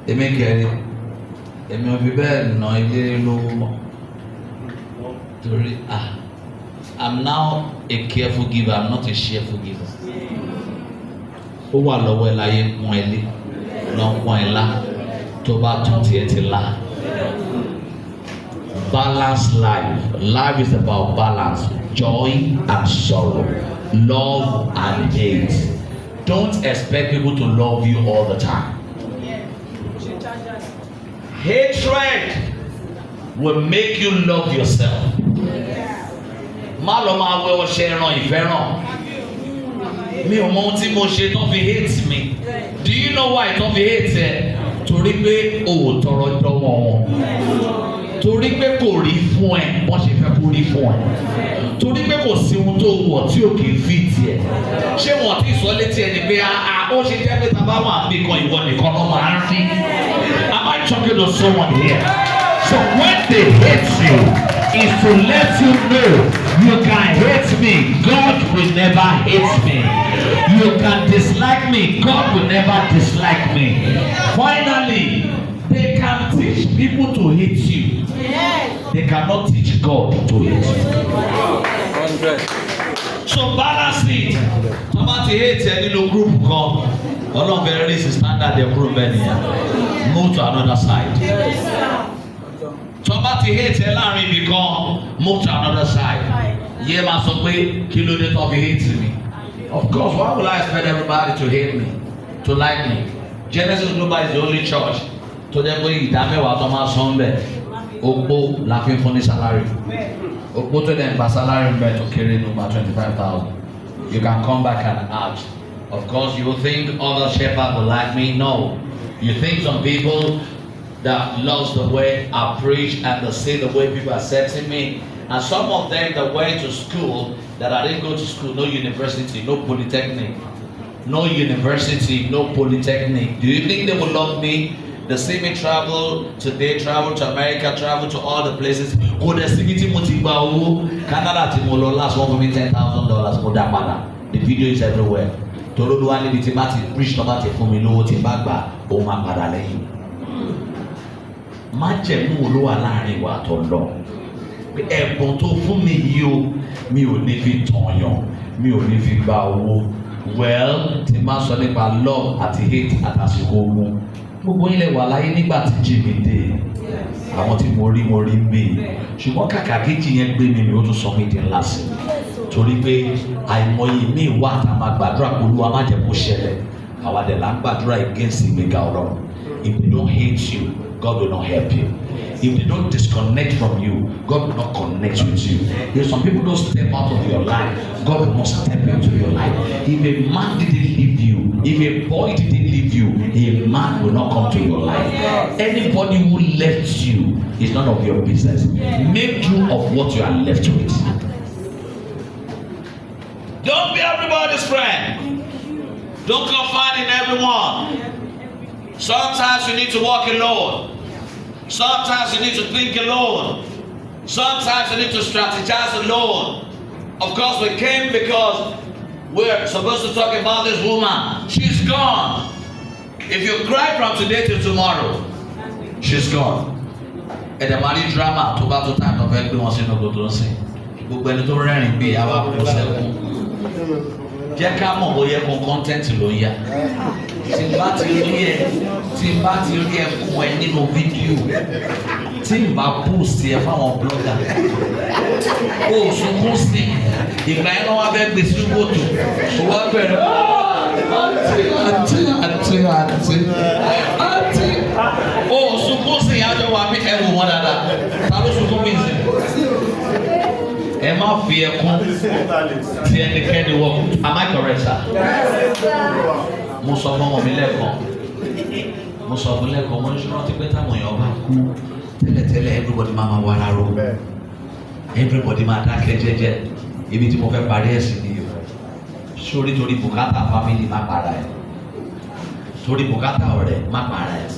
èmi kẹrin èmi ò fi bẹ́ẹ̀ nà ilé lówó mọ́ torí I'm now a careful giver, I'm not a cheerful giver. Ó wà lọ́wọ́ ẹ láyé kún ẹ lé Balanced life. Life is about balance, joy and sorrow, love and hate. Don't expect people to love you all the time. Hatred will make you love yourself. Má lọ máa wẹ ọṣẹ ẹran ìfẹ́ràn. Mi ò mọ ohun tí mo ṣe tó fi hate mi. Do you know why tó fi hate ẹ? Torí pé o ò tọrọ dọ́wọ́ wọn. Torí pé kò rí fún ẹ wọ́n ṣe fẹ́ kó rí fún ẹ. Torí pé kò sí ohun tó wọ̀ tí ò kì í fi tiẹ̀. Ṣé wọ́n ti sọ létí ẹni pé ó ṣe jẹ́ pé tábà wà bí kan ìwọ nìkan ló máa ń rí? Am I talking to someone here? So when they hate you, is to let you know you can hate me, God will never hate me. You can dislike me, God will never dislike me. Finally, they can teach people to hate you. They cannot teach God to hate you. So balance it. Somebody hates any little group kan. Ọlọ́run bẹ̀rẹ̀ raise standard their group bẹ́ẹ̀ move to another side. Somebody hates ẹ láàrin ibì kan, move to another side. Yé máa sọ pé kí ló dé tó fi hate me? Of course, why would I expect everybody to hate me, to like me? Genesis Global is the only church tó jẹ́ pé ìdá mẹ́wàá tó máa san bẹ́ẹ̀. Opó la fi ń fún ní salary. Opó tó dẹ̀ ń gba salary ń bẹ̀ tó kéré ní over 25,000. You can come back and ask. Of course, you will think other shepherds will like me. No. You think some people that loves the way I preach and they say the way people are accepting me. And some of them that went to school, that I didn't go to school, no university, no polytechnic. No university, no polytechnic. Do you think they will love me? They see me travel today, travel to America, travel to all the places. Go the city Mutibawu, Canada Timolo, last one for me $10,000 for that matter. The video is everywhere. Torodo ani bi ti ma ti preach to ma ti fún mi lówó tí n bá gbà ó máa padà lẹ́yìn. Má jẹ̀mú olówó láàrin wa tó lọ. Ẹ̀bùn tó fún mi yìí o, mi ò ní fi tọ̀yàn, mi ò ní fi gba owó. Well, tí máa sọ nípa love àti hate àtàsìkò ogun. Gbogbo ilẹ̀ wà láyé nígbà tí Jimmy dé. Àwọn tí mo rí gbé. Ṣùgbọ́n kàkà kejì yẹn gbé mi ó tún sọ mí di ńlá sí. Torí pé àìmọye mi wà tá a máa gbàdúrà pé Olúwa má jẹ́ kó ṣẹlẹ̀. Àwa dẹ̀ là ń gbàdúrà against ìgbéga Ọlọ́run. If they don't hate you, God will not help you. If they don't disconnect from you, God will not connect with you. If some people don't step out of your life, God will not step into your life. If a man didn't leave you, if a boy didn't leave you, a man will not come to your life. Anybody who left you is none of your business. Make do of what you are left with. Don't be everybody's friend. Don't confide in everyone. Sometimes you need to walk alone. Sometimes you need to think alone. Sometimes you need to strategize alone. Of course, we came because we're supposed to talk about this woman. She's gone. If you cry from today till tomorrow, she's gone. And the money drama to battle time of everyone saying no go to see. But when you rẹ́rìn bí àwa kò sẹ́kù. Jẹ́ ká mọ̀ bóyá kò content ló yá. Tí n bá ti rí ẹkún ẹ nínú fídíò, tí n bá post ẹ fáwọn blogger, ó sunkún sí ìgbà yẹn wọ́n fẹ́ gbé sí kòtò, ó wá bẹ̀rẹ̀ àǹtí, ó sunkún sí àjọ wa bí ẹ̀wù wọn dáadáa, ta ló sunkún bí ìsìn? Ẹ má fi ẹkún tí ẹnikẹ́ni wọ̀, am I correct sir? Mo sọ fún ọmọ mi lẹ́ẹ̀kan, mo ní ṣọ́nà tí pé táwọn èèyàn bá kú tẹ́lẹ̀tẹ́lẹ̀ everybody máa ma wàrà ro, everybody máa dákẹ́ jẹ́jẹ́, ibi tí mo fẹ́ parí ẹ̀sìn ni yìí, sórí torí bùkátà family má para ẹ̀, torí bùkátà ọ̀rẹ́ má para ẹ̀,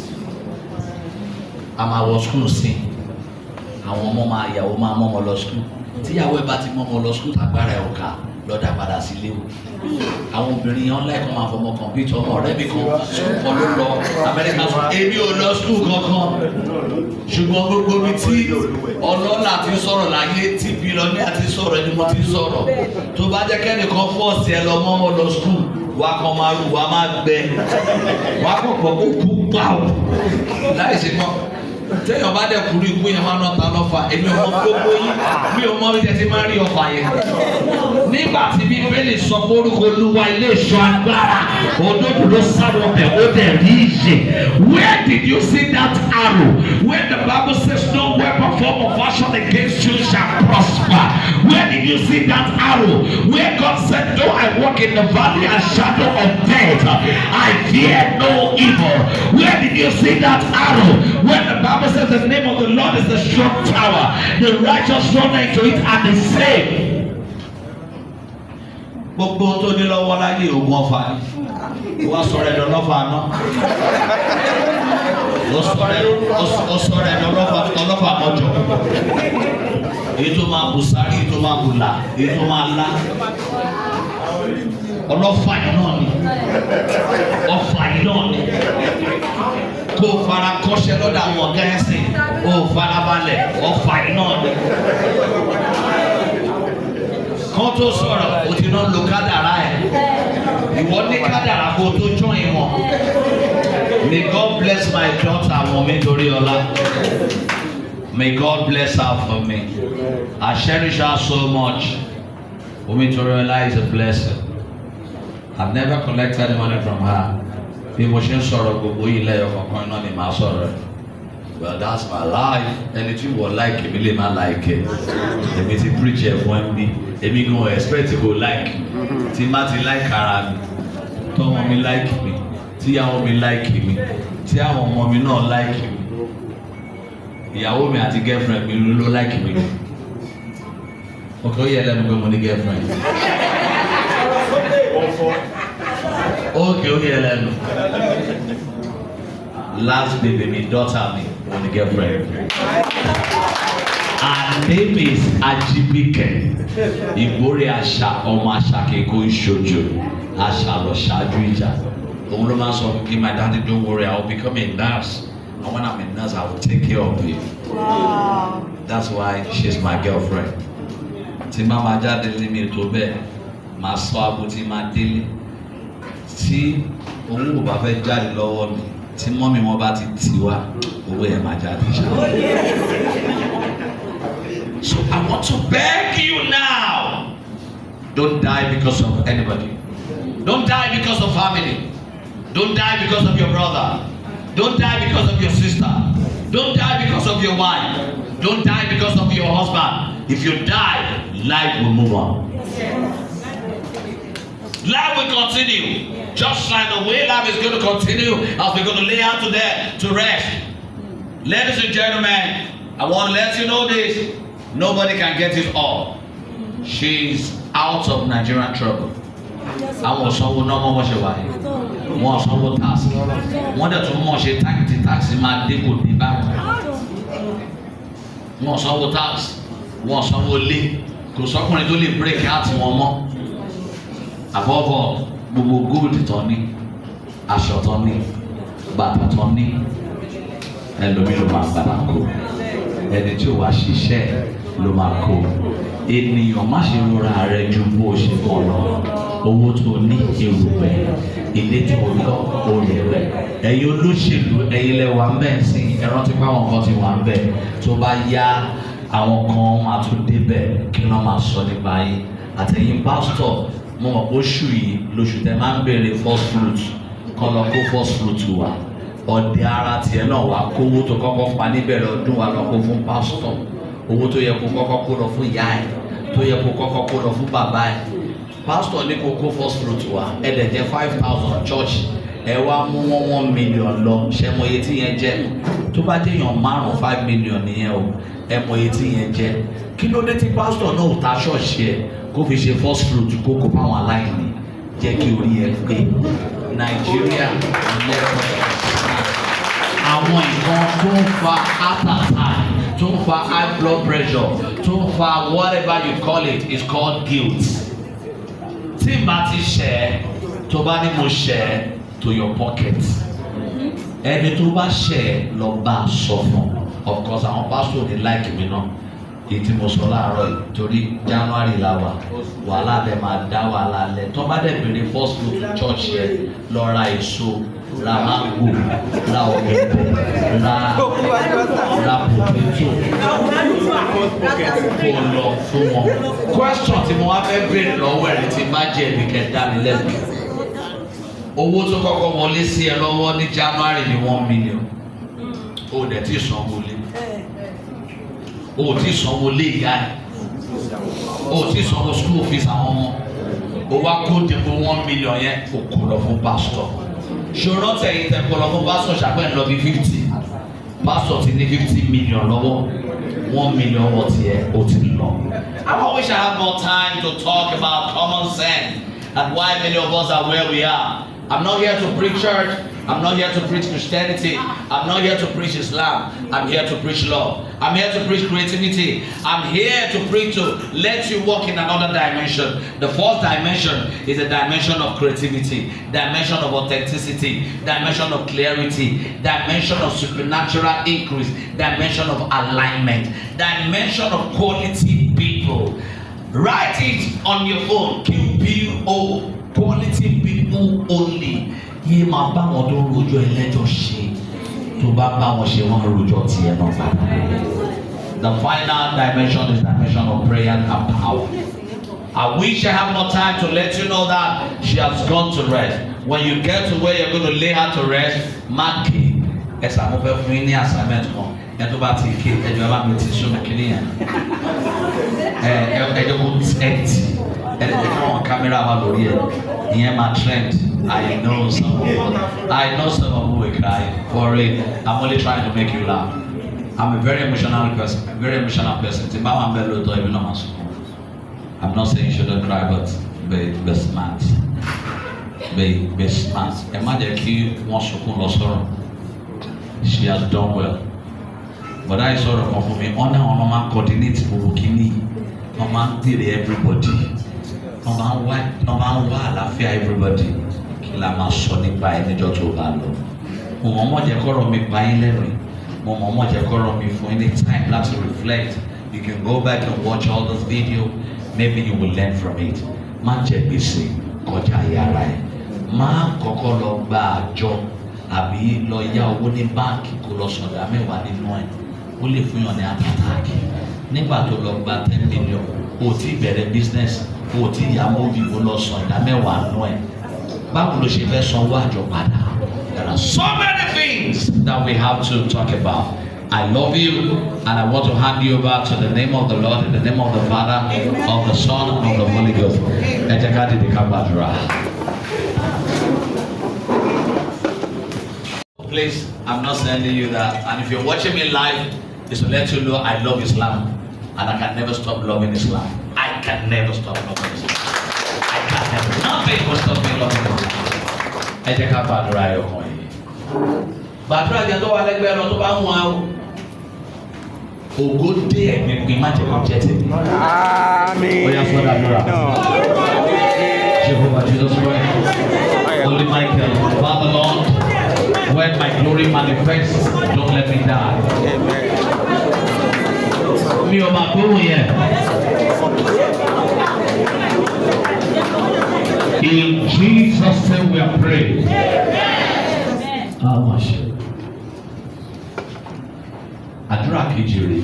a máa wọ school sí, àwọn ọmọ máa yàwó máa mọ́ ọmọ lọ school, tíyàwó ẹ bá ti mọ́ ọmọ lọ school tàgbára ẹ̀ ọ̀ka lọ́dà padà sí ilé o. Àwọn obìnrin yẹn lẹ́ẹ̀kan máa fọmọ kọ̀mpútà ọmọ ọ̀rẹ́ mi kan sùkọ́ ló lọ Amẹ́ríkà sọ èmi ò lọ skul kankan ṣùgbọ́n gbogbo mi tí ọlọ́lá ti sọ̀rọ̀ láyé tí bílọ́ní àti sọ̀rọ̀ ẹni mo ti sọ̀rọ̀ tó bá jẹ́ kẹ́nìkan fọ́ọ̀sì ẹ lọ mọ́ ọmọ lọ skul wà kọ́ máa rú wà máa gbẹ wà kọ́ pọ̀ kó kú pàù láì sí mọ́ téèyàn bá dẹ̀ kúrú ikú yẹn máa ná ta lọ́fà èmi ò mọ gbogbo yín mi ò mọ bí tẹ́tí máa rí ọfà yẹn nígbà tí Bíbélì sọ pé orúkọ Olúwa ilé ìṣọ́ agbára òdodo ló sábọ̀ bẹ̀ ó dẹ̀ rí ìyè. Where did you see that arrow? When the Bible says no weapon formed or fashioned against you shall prosper. Where did you see that arrow? Where God said, though I walk in the valley and shadow of death, I fear no evil. Where did you see that arrow? When the Bible says the name of the Lord is a strong tower, the righteous run into it and is saved. Gbogbo tó ní lọ́wọ́ láyé ògùn ọ̀fà ni wọ́n sọ̀rọ̀ ẹ̀dọ̀ lọ́fà náà ó sọ̀rọ̀ ẹ̀dọ̀ lọ́fà mọ́jọ́ èyí tó máa bù sáré èyí tó máa bù là èyí tó máa lá ọlọ́fà yìí náà ni ọ̀fà yìí náà ni kó o fara kọ́ṣẹ́ lọ́dọ̀ àwọn ọ̀gá ẹ̀sìn o farabalẹ̀ ọ̀fà yìí náà ni. Kán tó sọ̀rọ̀ o ti náà lo kádàrá ẹ̀ ìwọ ní kádàrá kó o tó join wọn. May God bless my daughter Wunmi Toriola. May God bless her for me. I cherish her so much. Wunmi Toriola is a blessing. I've never collected money from her. Bí mo ṣe ń sọ̀rọ̀ gbogbo yìí lẹ́yọ̀ kankan náà ni màá sọ̀rọ̀ rẹ̀. Well, that's my life. Ẹni tí wọ́n like èmi lè má like ẹ̀. Èmi ti preach ẹ̀ fún ẹ̀mí. Èmi gan expect kò like. Tí má ti like ara mi. Tọ́mọ mi like mi. Tíyàwó mi like mi. Tí àwọn ọmọ mi náà like mi. Ìyàwó mi àti girlfriend mi ló like mi. Okay, ó yẹ lẹ́nu pé mo ní girlfriend. Okay, ó yẹ lẹ́nu. Last baby, my daughter, me, when the girlfriend. Her name is Ajibike. Ìgbórè àṣà ọmọ àṣà kẹ́kọ̀ọ́ ìṣojú àṣà lọ ṣáájú ìjà. Òun ló máa ń sọ fún mi, my daddy, don't worry, I will become a nurse. And when I'm a nurse, I will take care of you. Wow. That's why she's my girlfriend. Tí màmá jáde lé mi tó bẹ́ẹ̀, màá sọ abo tí màá délé. Tí òun kò bá fẹ́ jáde lọ́wọ́ mi. Tí mọ́mí wọn bá ti tì wá owó ẹ̀ máa jáde ṣá. So I want to beg you now, don't die because of anybody. Don't die because of family. Don't die because of your brother. Don't die because of your sister. Don't die because of your wife. Don't die because of your husband. If you die, life will move on. Life will continue. Just like the way life is going to continue as we're going to lay out to rest. Ladies and gentlemen, I want to let you know this. Nobody can get it all. She's out of Nigerian trouble. Àwọn sanwó náà mọ̀ ṣe wáyé. Wọ́n sanwó taxi. Wọ́n dẹ̀ tún mọ̀ ṣe taxi máa dé kò ní báyìí. Wọ́n sanwó taxi. Wọ́n sanwó lé. Kò sọ́kùnrin tó lè break out wọn mọ́. Above all, gbogbo gold tán ní, aṣọ tán ní, bàtà tán ní, ẹlòmíì ló máa padà kó. Ẹni tí ò wá ṣiṣẹ́ ló máa kó. Ènìyàn má ṣe rora rẹ ju bó o ṣe kọ́ lọ. Owó tó ní erùpẹ̀, ilé tó lọ olè rẹ̀. Ẹ̀yin olóṣèlú ẹ̀yin lẹ wà ń bẹ̀ sí ẹran tí báwọn kan ti wà ń bẹ̀ tó bá yá àwọn kan máa tún débẹ̀ kí wọ́n máa sọ nípa yín. Àtẹ̀yin pásítọ̀ mo mọ̀ oṣù yìí lóṣù tẹ máa ń béèrè first fruit kọ́ lọ kó first fruit wa. Ọ̀dẹ̀ ara tiẹ̀ náà wá kówó tó kọ́kọ́ pa níbẹ̀rẹ̀ ọdún wa lọ kó fún pásítọ̀. Owó tó yẹ kó kọ́kọ́ kó lọ fún ìyá ẹ̀ tó yẹ kó kọ́kọ́ kó lọ fún bàbá ẹ̀. Pásítọ̀ ní kó kó first fruit wa ẹ̀dẹ̀ jẹ́ 5,000 church ẹ wá mú wọn 1 million lọ ṣẹ mọ iye tí yẹn jẹ́ tó bá jẹ́ èèyàn márùn 5 million nìyẹn o ẹ mọ iye tí yẹn jẹ́ kí ló dé tí pásítọ̀ náà ò ta ṣọ́ọ̀ṣì ẹ̀ kó fi ṣe first fruit kó kó fáwọn aláìní jẹ́ kí orí ẹ pé Nàìjíríà lẹ́kọ̀ọ́ àwọn nǹkan tó ń fa heart attack tó ń fa high blood pressure tó ń fa whatever you call it is called guilt. Tí n bá ti ṣẹ̀ ẹ́ tó bá ní mo ṣẹ̀ ẹ́ to your pocket ẹni tó bá ṣẹ̀ ẹ́ lọ bá a sọ fún of course àwọn pásítọ̀ ní like mi náà ètí mo sọ láàárọ̀ torí January làwà wàhálà dẹ̀ máa dá wàhálà lẹ̀ tó bá dẹ̀ bèrè first floor to church yẹn lọ ra èso ra mango ra ọ̀gẹ̀dẹ̀ ra potato kó lọ fún wọn. Question tí mo wá fẹ́ bèrè lọ́wọ́ ẹ̀rí tí má jẹ́ ẹ̀mí kẹta mi lẹ́nu. Owó tó kọ́kọ́ wọlé sí ẹ lọ́wọ́ ní January ní 1 million. O dẹ̀ ti sanwó lé. O ti sanwó lé ìyá ẹ̀. O ti sanwó school fees àwọn ọmọ. O wá kó dìbò 1 million yẹn o kò lọ fún pastor. Ṣòro tẹ̀yìn tẹ̀ kọ́ lọ fún pastor ṣàpẹ́ lọ bí 50. Pastor ti ní 50 million lọ́wọ́. 1 million wọ̀ tiẹ̀ o ti lọ. I wish I had more time to talk about common sense and why many of us are where we are. I'm not here to preach church. I'm not here to preach Christianity. I'm not here to preach Islam. I'm here to preach love. I'm here to preach creativity. I'm here to preach to let you walk in another dimension. The fourth dimension is a dimension of creativity, dimension of authenticity, dimension of clarity, dimension of supernatural increase, dimension of alignment, dimension of quality people. Write it on your phone. QPO. Quality people only. Yé máa bá wọn tó rojọ́ ẹlẹ́jọ́ ṣe. Tó bá bá wọn ṣe wọ́n rojọ́ tiẹ̀ náà padà. The final dimension is dimension of prayer and power. I wish I have more time to let you know that she has gone to rest. When you get to where you're going to lay her to rest, mark it. Ẹ sàmú fẹ́ fún yín ní assignment kan. Ẹ tó bá ti ké ẹjọ́ bá mi ti sún mi kiri yẹn. Ẹjọ́ kò tẹ́tì. Ẹ lè fi wọn kámẹ́rà wa lórí ẹ̀. Ìyẹn máa trend. I know some of you will cry for it. I'm only trying to make you laugh. I'm a very emotional person. I'm not saying you shouldn't cry, but be smart. Be smart. Imagine one sokun. She has done well. But I sort of for me, honor coordinate for Kini. Mama did everybody. Mama àlàáfíà everybody. La máa sọ nípa ẹ níjọ́ tó bá lọ. Mo mọ̀ jẹ́ kọ́rọ̀ mi pa yín lẹ́rìn. Mo mọ̀ jẹ́ kọ́rọ̀ mi fún yín ní time láti reflect. You can go back and watch all this video. Maybe you will learn from it. Má jẹ gbèsè kọjá yàrá ẹ̀. Má kọ́kọ́ lọ gba àjọ àbí lọ yá owó ní báńkì kó lọ sọ̀dá mẹ́wàá nínú ẹ̀. Ó lè fún yàn ní àtàtàkì. Nígbà tó lọ gba 10 million, o ti bẹ̀rẹ̀ business, o ti yá móbì ó lọ sọ̀dá mẹ́wàá nínú ẹ̀. There are so many things that we have to talk about. I love you and I want to hand you over to the name of the Lord, in the name of the Father, of the Son, of the Holy Ghost. Please, I'm not sending you that. And if you're watching me live, it's to let you know I love Islam and I can never stop loving Islam. I can never stop loving Islam. Nothing will stop me loving God. Ẹ jẹ́ ká gbàdúrà ẹ̀ ọkàn yìí. Gbàdúrà jẹ́ tó wà lẹ́gbẹ̀ẹ́ lọ tó bá ń wá o. Ògo dé ẹ̀mí pin má jẹ́ kó jẹ́ tèmi. Àmín. Ó yá fún àdúrà. Jehovah Jesus Christ, Holy Michael, Father Lord, when my glory manifests, don't let me die. Mi ò máa gbóhùn yẹn. In Jesus' name we are praying. Àdúrà kejì rèé.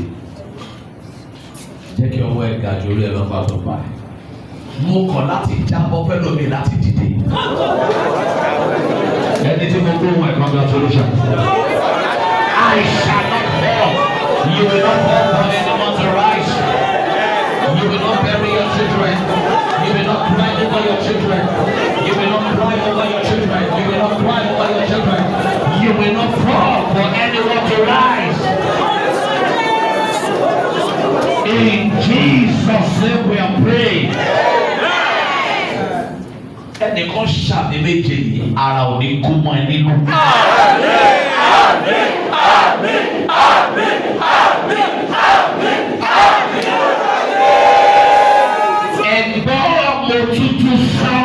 Jẹ́ kí ọwọ́ ẹ̀ ga jù orí ẹ̀ lọ́pàá tó bá ẹ̀. Mo kọ̀ láti jábọ́ fẹ́ lómi láti dìde. Ẹni tí mo gbóhùn ẹ̀ congratulations. I shall not fall. You will not fall for anyone to rise. You will not bury your children. You will not cry over your children. You will not cry over your children. You will not cry over your children. You will not fall for anyone to rise. In Jesus' name we are praying. Ẹnìkan ṣàmì méje yìí, ara ò ní kú mọ́ ẹ nínú. Àmín, àmín, àmín, àmín, àmín, àmín, àmín. Ẹ̀gbọ́n mo tuntun sọ,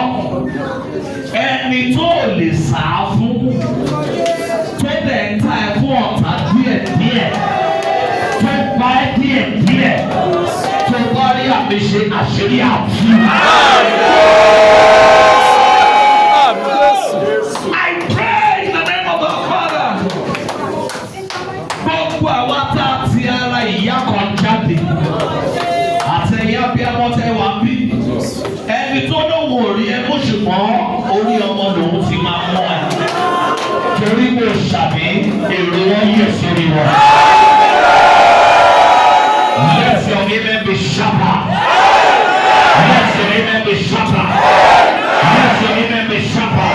ẹni tó lè sá fún, tó dẹ̀ ń ta ẹ̀ fún ọ̀tá díẹ̀ díẹ̀, tó pa ẹ́ díẹ̀ díẹ̀. mi ṣe àṣírí àbú. I pray in the name of our Father. Gbogbo àwa tá a ti ara ìyá kan jáde. Àtẹ̀yà bí àwọn tẹ wá bí. Ẹni tó lóun ò rí ẹ bó ṣùgbọ́n orí ọmọ lòun ti máa mọ́ ẹ. Torí mo ṣàbí èrò wọn yẹ sórí wọn. Let your amen be sharper. Let your amen be sharper. Let your amen be sharper.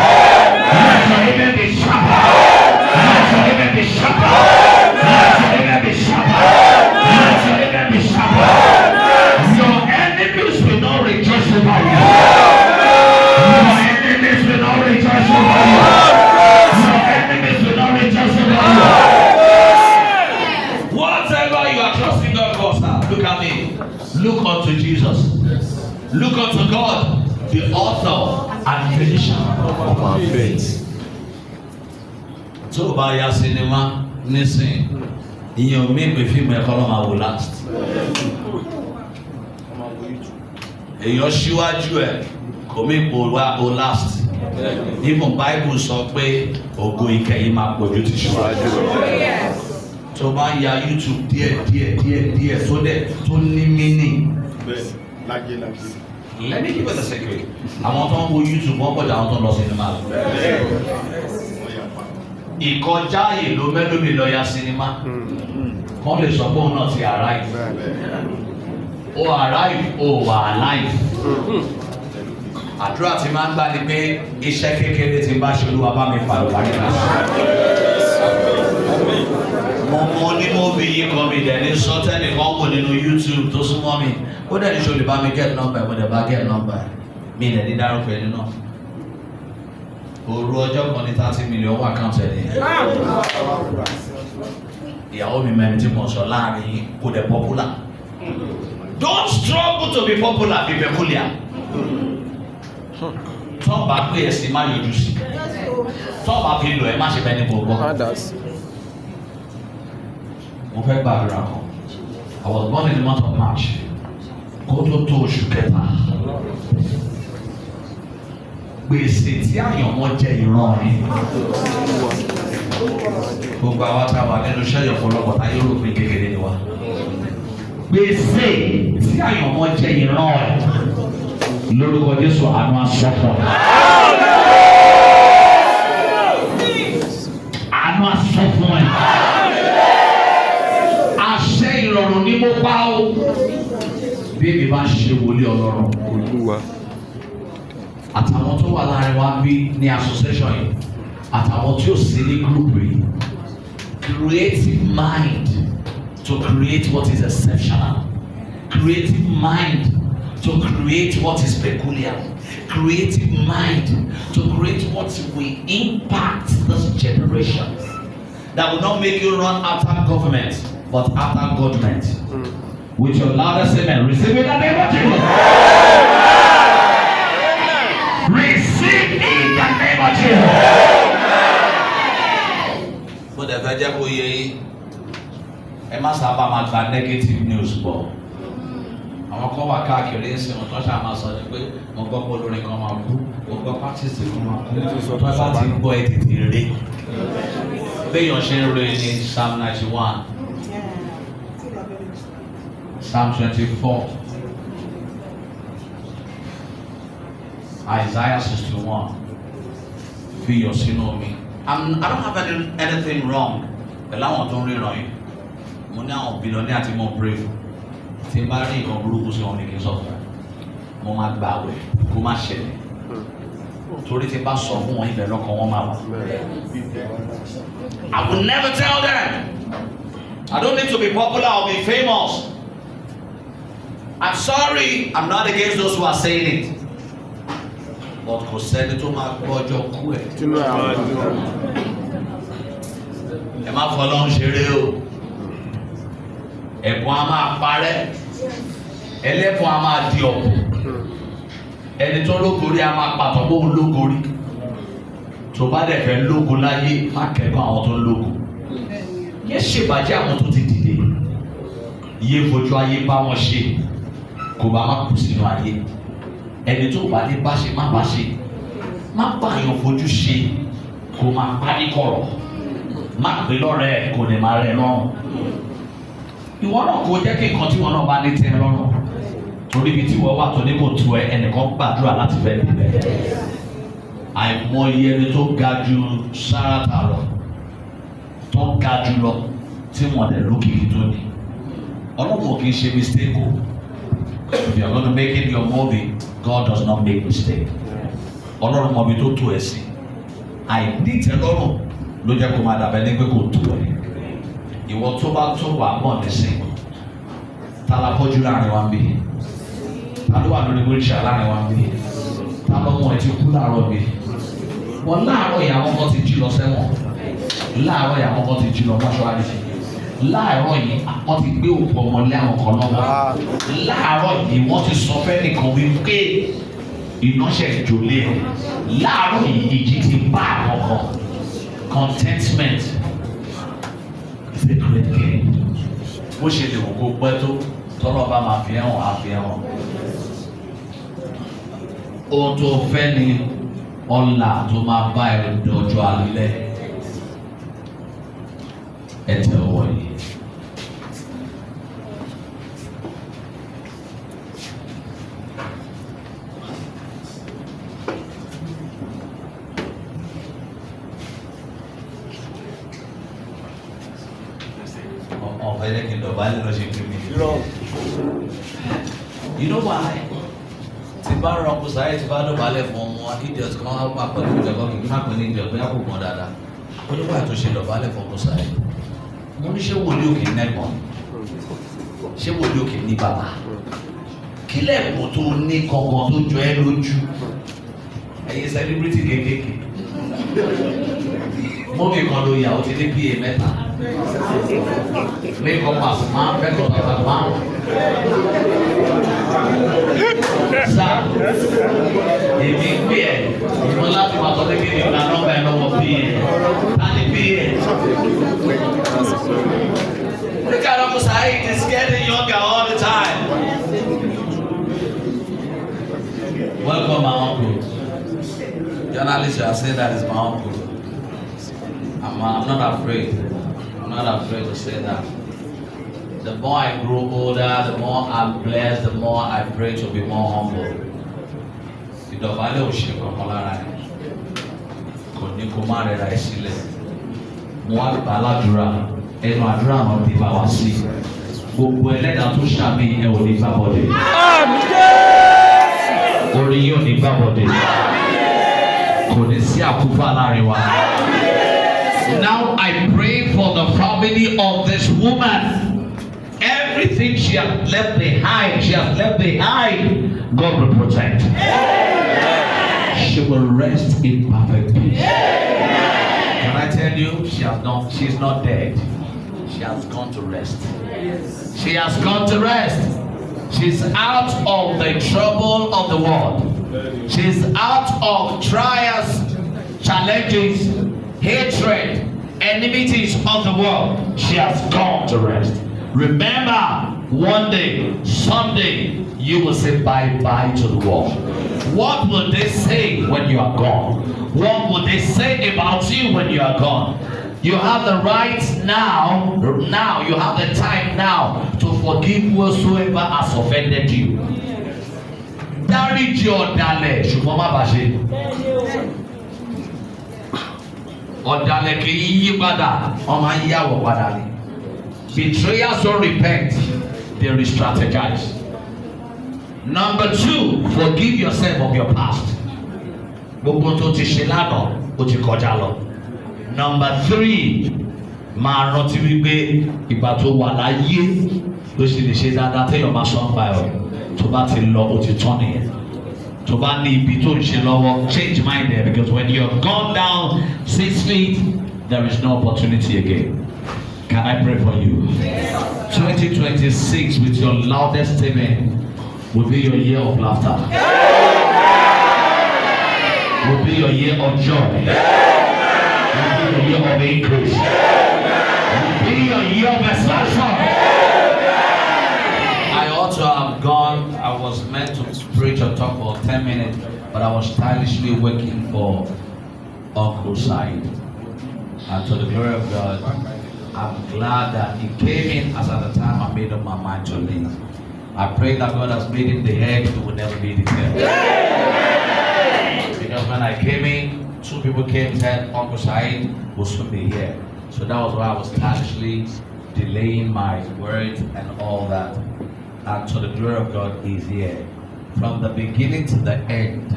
Let your amen be sharper. Let your amen be sharper. Let your amen be sharper. Let your amen be sharper. Your enemies will not rejoice over you. Your enemies will not rejoice over you. Your enemies will not rejoice over you. Whatever you are trusting God for, sir, look at me. Look unto Jesus. Look unto God, the author and finisher of our faith. Tó bá ya sinimá nísìn, ìyẹn ò mí pé fíìmù ẹ̀kọ́ ló máa wò last. Èèyàn ṣíwájú ẹ̀ kò mí pò wá o last. Even Bible sọ pé ògo ìkẹyìn máa pọ̀jù ti ṣíwájú. Tó bá ya YouTube díẹ̀ tó ní meaning. Let me give you the secret. Àwọn tó ń wo YouTube wọ́n pọ̀jù àwọn tó ń lọ sinimá. Ìkọjá yìí ló mẹ́lòmí lọ ya sinimá. Wọ́n lè sọ pé òun náà ti arrive. O arrive, o wà alive. Àdúrà tí máa ń gbà ni pé iṣẹ́ kékeré tí bá ṣe Olúwa bá mi fà lọ́wọ́ nígbà. Mo ní móbì yìí kan mi dẹ̀ ní sọ́tẹ́nì kan wò nínú YouTube tó súnmọ́ mi. Ó dẹ̀ ní ṣe olè bá mi get number mo dẹ̀ bá get number mi dẹ̀ ní dárúkọ ẹni náà. Òru ọjọ́ kan ní 30 million wà account ẹ̀ nìyẹn. Ìyàwó mi mẹ́rin tí mo sọ láàrin kò dẹ̀ popular. Don't struggle to be popular, be peculiar. Tọ́ bá pé ẹ̀sìn má yọjú sí. Tọ́ bá fi lọ ẹ má ṣe bẹ́ẹ̀ ní gbogbo. Mo fẹ́ gbàdúrà kan. I was born in the month of March. Kó tó tó oṣù kẹta. Gbèsè tí àyànmọ́ jẹ ìran rẹ̀. Gbogbo àwọn tá a wà nínú iṣẹ́ ìyọ̀pọ̀lọpọ̀ táyé rò pé kékeré ni wa. Gbèsè tí àyànmọ́ jẹ ìran rẹ̀. Lórúkọ Jésù àánú asọ́fọ̀. Àánú asọ́fọ̀ ẹ̀. Àṣẹ ìrọ̀rùn ni mo bá o. Bí èmi bá ṣe wòlé Ọlọ́run. Àtàwọn tó wà láàrin wa bí ní association yìí. Àtàwọn tí ò sí ní group yìí. Creative mind to create what is exceptional. Creative mind to create what is peculiar. Creative mind to create what will impact this generation. That will not make you run after government, but after government. With your loudest amen, receive in the name of Jesus. Receive in the name of Jesus. But if I just go here, I must have a negative news ball. Àwọn kan wà káàkiri ń sìn wọn tó ṣáà máa sọ ni pé mo gbọ́ pé olórin kan máa kú mo gbọ́ pátìsì kan máa kú tó bá ti gbọ́ ẹ tètè rè béèyàn ṣe ń rè ní Psalm 91 Psalm 24 Isaiah 61 fi yọ sínú omi. I don't have anything wrong pẹ̀lú àwọn tó ń ríran yìí mo ní àwọn billionaire àti mo brave. Tí n bá rí nǹkan burúkú sí wọn ní kí n sọ fún wọn mo máa gbà wẹ̀ kó má ṣẹlẹ̀ torí tí n bá sọ fún wọn ibẹ̀ lọ́kàn wọn máa wà. I will never tell them I don't need to be popular or be famous. I'm sorry, I'm not against those who are saying it, but kò sẹ́ni tó máa gbọ́ ọjọ́ kú ẹ̀. Ẹ má fọlọ́run ṣeré o. Ẹ̀bùn a máa parẹ́, ẹlẹ́bùn a máa di ọ̀pọ̀, ẹni tó lógorí a máa pàtó bóun lógorí. Tó bá dẹ̀ fẹ́ lógo láyé, má kẹ́kọ̀ọ́ àwọn tó ń lógo. Yé ṣèbàjẹ́ àwọn tó ti dìde, yé fojú ayé bá wọn ṣe. kò bá má kú sínú ayé. Ẹni tó bá ní bá ṣe má bá ṣe, má bá yàn fojú ṣe, kò máa bá ní kọ̀rọ̀, má pè lọ́rẹ́ kò ní máa rẹ̀ lọ́rùn. Ìwọ náà kò jẹ́ kí nǹkan tí wọn náà bá ní tẹ́ lọ́rùn. Torí ibi tí wọ́n wà tó ní kò tu ẹ, ẹnìkan gbàdúrà láti fẹ́ bíbẹ̀. Àìmọye ẹni tó ga ju Sárátà lọ, tó ga jù lọ tí wọ́n dẹ̀ lókìkí tó ní. Ọlọ́run kì í ṣe mistake o. If you are going to make it your movie, God does not make mistake. Ọlọ́run mọ̀ bí tó tó ẹ sí. Àìnítẹ́lọ́rùn ló jẹ́ kó máa dàbẹ́ ní pé kò tó ẹ. Ìwọ tó bá tó wà mọ̀ nísìnyí. Ta la fọ́jú láàrin wa ń bí? Ta ló wà lórí wheelchair láàrin wa ń bí? Ta ló mọ̀ ẹ ti kú láàárọ̀ bí? Wọ́n láàárọ̀ ìyàwó kan ti jí lọ sẹ́wọ̀n. Láàárọ̀ ìyàwó kan ti jí lọ mọ́ṣúárì. Láàárọ̀ yìí wọ́n ti gbé òkú ọmọlé àwọn kan lọ́wọ́. Láàárọ̀ yìí wọ́n ti sọ fẹ́ nìkan wípé ìnáṣẹ́ ìjòlè ẹ̀. Láàárọ̀ yìí ìjì ti bá àwọn kan. Contentment is a great game. Bó ṣe lè wò kó pẹ́ tó tọ́lọ́ bá máa fi ẹ̀wọ̀n á fi ẹ̀wọ̀n. Ohun tó fẹ́ ni ọ̀la tó máa bá ẹ̀ dọ̀jọ́ alẹ́. Ẹ tẹ ọwọ́ yìí. Ọ̀fẹ́ kí n dọ̀bálẹ̀ lọ ṣe kiri. You know why? Tí bá rọ kó sáyé tí bá dọ̀bálẹ̀ fún ọmọ idiot kan wá pa pẹ̀lú ìjọba kì í má pè ní idiot bóyá kò gbọ́n dáadáa. Ó ní wáyé tó ṣe dọ̀bálẹ̀ fún ọkọ sáyé. Mo ní ṣé wòlíì òkè nẹ́gbọ̀n? Ṣé wòlíì òkè ní bàbá? Kí lẹ́ẹ̀kọ́ tó ní kankan tó jọ ẹ́ lójú? Ẹ̀yin celebrity kékèké. Mọ́mí kan ló yà ó ti ní PA mẹ́ta. Make-up as man, make-up as a man. Sá, èmi gbé ẹ̀, ìmọ̀ láti wà sọ́dọ̀ kí ni ìgbà nọ́mbà ẹ̀ lọ́wọ́ PA. Láti PA. Look at Uncle Saheed, he's getting younger all the time. Welcome, my uncle. Journalists are saying that is my uncle. I'm not afraid. I'm not afraid to say that. The more I grow older, the more I'm blessed, the more I pray to be more humble. Ìdọ̀bálẹ̀ òṣè kankan lára ẹ̀. Kò ní kó má rẹ̀ ra ẹ̀ sílẹ̀. Mo wá gbà ládùúrà. Ẹnu àdúrà náà ti bá wa sí. Gbogbo ẹlẹ́dàá tó ṣàmì ẹ̀ ò ní gbà bọ̀dẹ̀. Orí yóò ní gbà bọ̀dẹ̀. Kò ní sí àkúfà láàrin wa. Now I pray for the family of this woman. Everything she has left behind, God will protect. She will rest in perfect peace. Can I tell you, she's not dead. She has gone to rest. She has gone to rest. She's out of the trouble of the world. She's out of trials, challenges, hatred, enmities of the world. She has gone to rest. Remember, one day, someday, you will say bye-bye to the world. What will they say when you are gone? What will they say about you when you are gone? You have the right now, you have the time now to forgive whosoever has offended you. Dáríjì ọ̀dàlẹ̀ ṣùgbọ́n má bàa ṣe. Ọ̀dàlẹ̀ kì í yí padà, wọ́n máa ń yàwọ̀ padà ni. Betrayers don't repent, they re-strategize. Number 2, forgive yourself of your past. Gbogbo tó ti ṣe lánàá, ó ti kọjá lọ. Number 3, máa rántí wípé ìgbà tó wà láyé ló ṣe lè ṣe dáadáa téèyàn máa sọ nípa ẹ̀ tó bá ti lọ ó ti tán nìyẹn. Tó bá ní ibi tó ń ṣe lọ́wọ́, change mind there because when you have gone down 6 feet, there is no opportunity again. Can I pray for you? 2026 with your loudest amen will be your year of laughter. Will be your year of joy. Will be your year of increase. Will be your year of expansion. I ought to have gone. I wanted to preach or talk for 10 minutes, but I was stylishly waiting for Uncle SAHEED. And to the glory of God, I'm glad that he came in as at the time I made up my mind to leave. I pray that God has made him the head, he will never be the tail. Because when I came in, 2 people came and said, Uncle SAHEED will soon be here. So that was why I was stylishly delaying my words and all that. And to the glory of God, he's here. From the beginning to the end.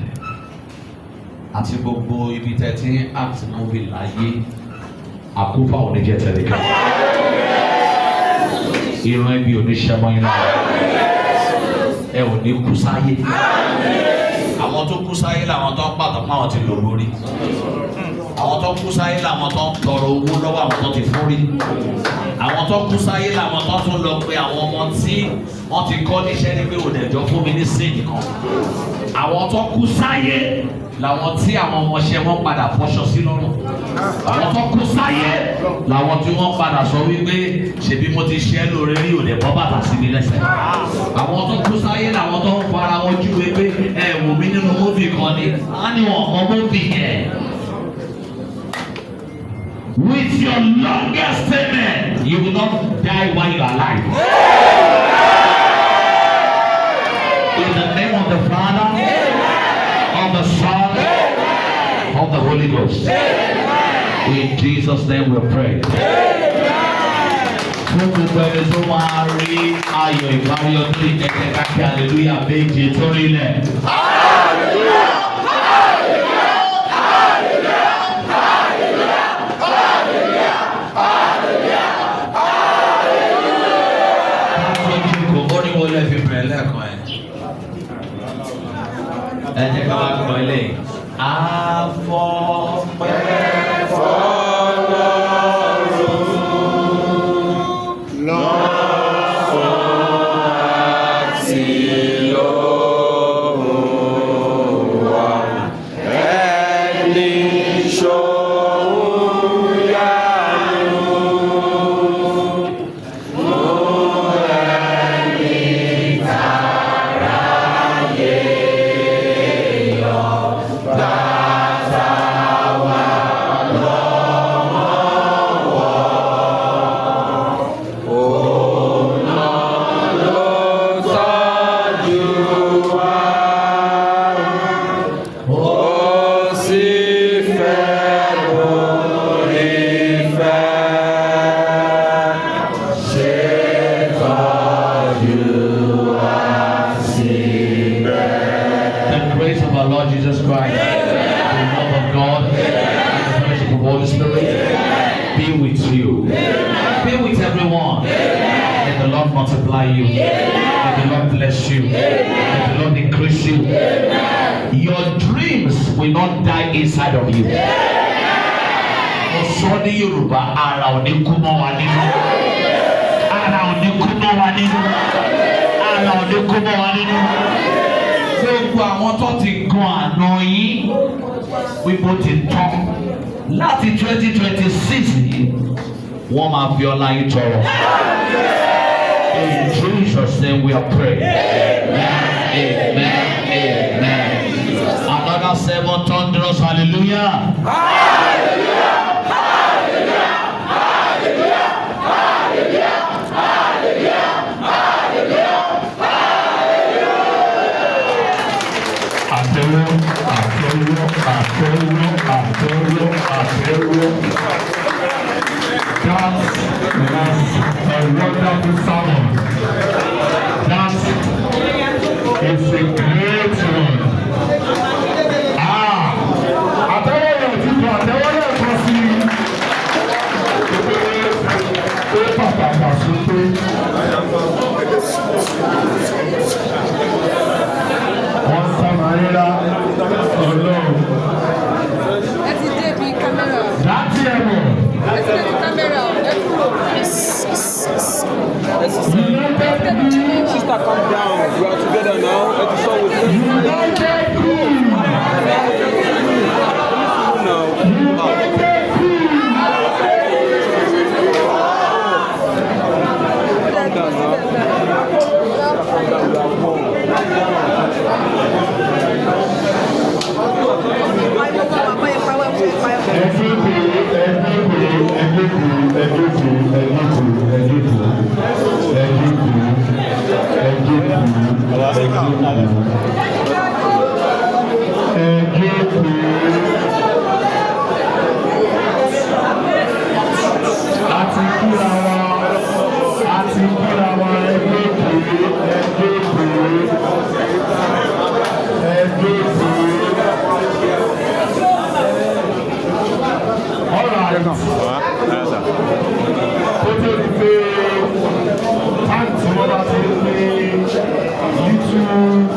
Àti gbogbo ibi tẹ́tí àti movie láyé àkúfà oníjẹ́ tẹ̀lé. Ìran ẹbí oníṣẹ́mọ́ iná. Ẹ ò ní kú sáyé. Àwọn tó kú sáyé làwọn tó ń pàtó pé àwọn ti lò lórí. Àwọn tó kú sáyé làwọn tó ń tọrọ owó lọ́wọ́ àwọn tó ti fórí. Àwọn tó kú sáyé làwọn tó tún lọ pé àwọn ọmọ tí wọ́n ti kọ́ níṣẹ́ ní pé òdẹ̀jọ́ fún mi ní séèjì kan. Àwọn tó kú sáyé làwọn tí àwọn ọmọọṣẹ́ wọn padà fọṣọ sí lọ́rùn. Àwọn tó kú sáyé làwọn tí wọ́n padà sọ wípé ṣebí mo ti ṣe é lóore rí òde bọ́ bàtà sí mi lẹ́sẹ̀. Àwọn tó kú sáyé làwọn tó ń fara wọn júwe pé ẹ wò mí nínú móvì kan ni á ní wọn kọ móvì yẹn. With your longest statement, you will not die while you are alive. In the name of the Father, of the Son, of the Holy Ghost. In Jesus' name we pray. Fún gbogbo ẹni tó máa rí ayọ̀ ìparí ọdún ìkẹ́kẹ́ káàkiri hallelujah méje torí ilẹ̀. Ẹ jẹ́ ká wá kọ ilé. Àfọ̀pẹ́ f'Ọlọ́run lọ́sàn-án àti lóru wa. Ẹni ṣòun yánu. Lord Jesus Christ, the love of God, the fellowship of Holy Spirit, be with you, be with everyone. May the Lord multiply you, may the Lord bless you, may the Lord increase you. Your dreams will not die inside of you. Osodi Yoruba ara oni kumo wa nínú, ara oni kumo wa nínú, ara oni kumo wa nínú. Gbogbo àwọn tó ti gan àná yín wípé ó ti tán láti 2026 yìí wọ́n máa fi ọlá yín tọrọ. In Jesus' name we are praying. Amen. Amen. Another 7 thunderous hallelujah. Hallelujah. Hallelujah. Hallelujah. Hallelujah. Hallelujah. Hallelujah. That's a wonderful sermon. That is a great one. Àtẹ́wọ́yọ̀ títọ́ àtẹ́wọ́yọ̀ kan sí pé pàtàkì sókè. Wọ́n sàmàlélá ọlọ́run. Ẹ ti dé bí kámẹ́rà. Láti ẹ̀wọ̀n. Ẹ ti dé bí kámẹ́rà. Sister, calm down. We are together now. Let the song with you. YouTube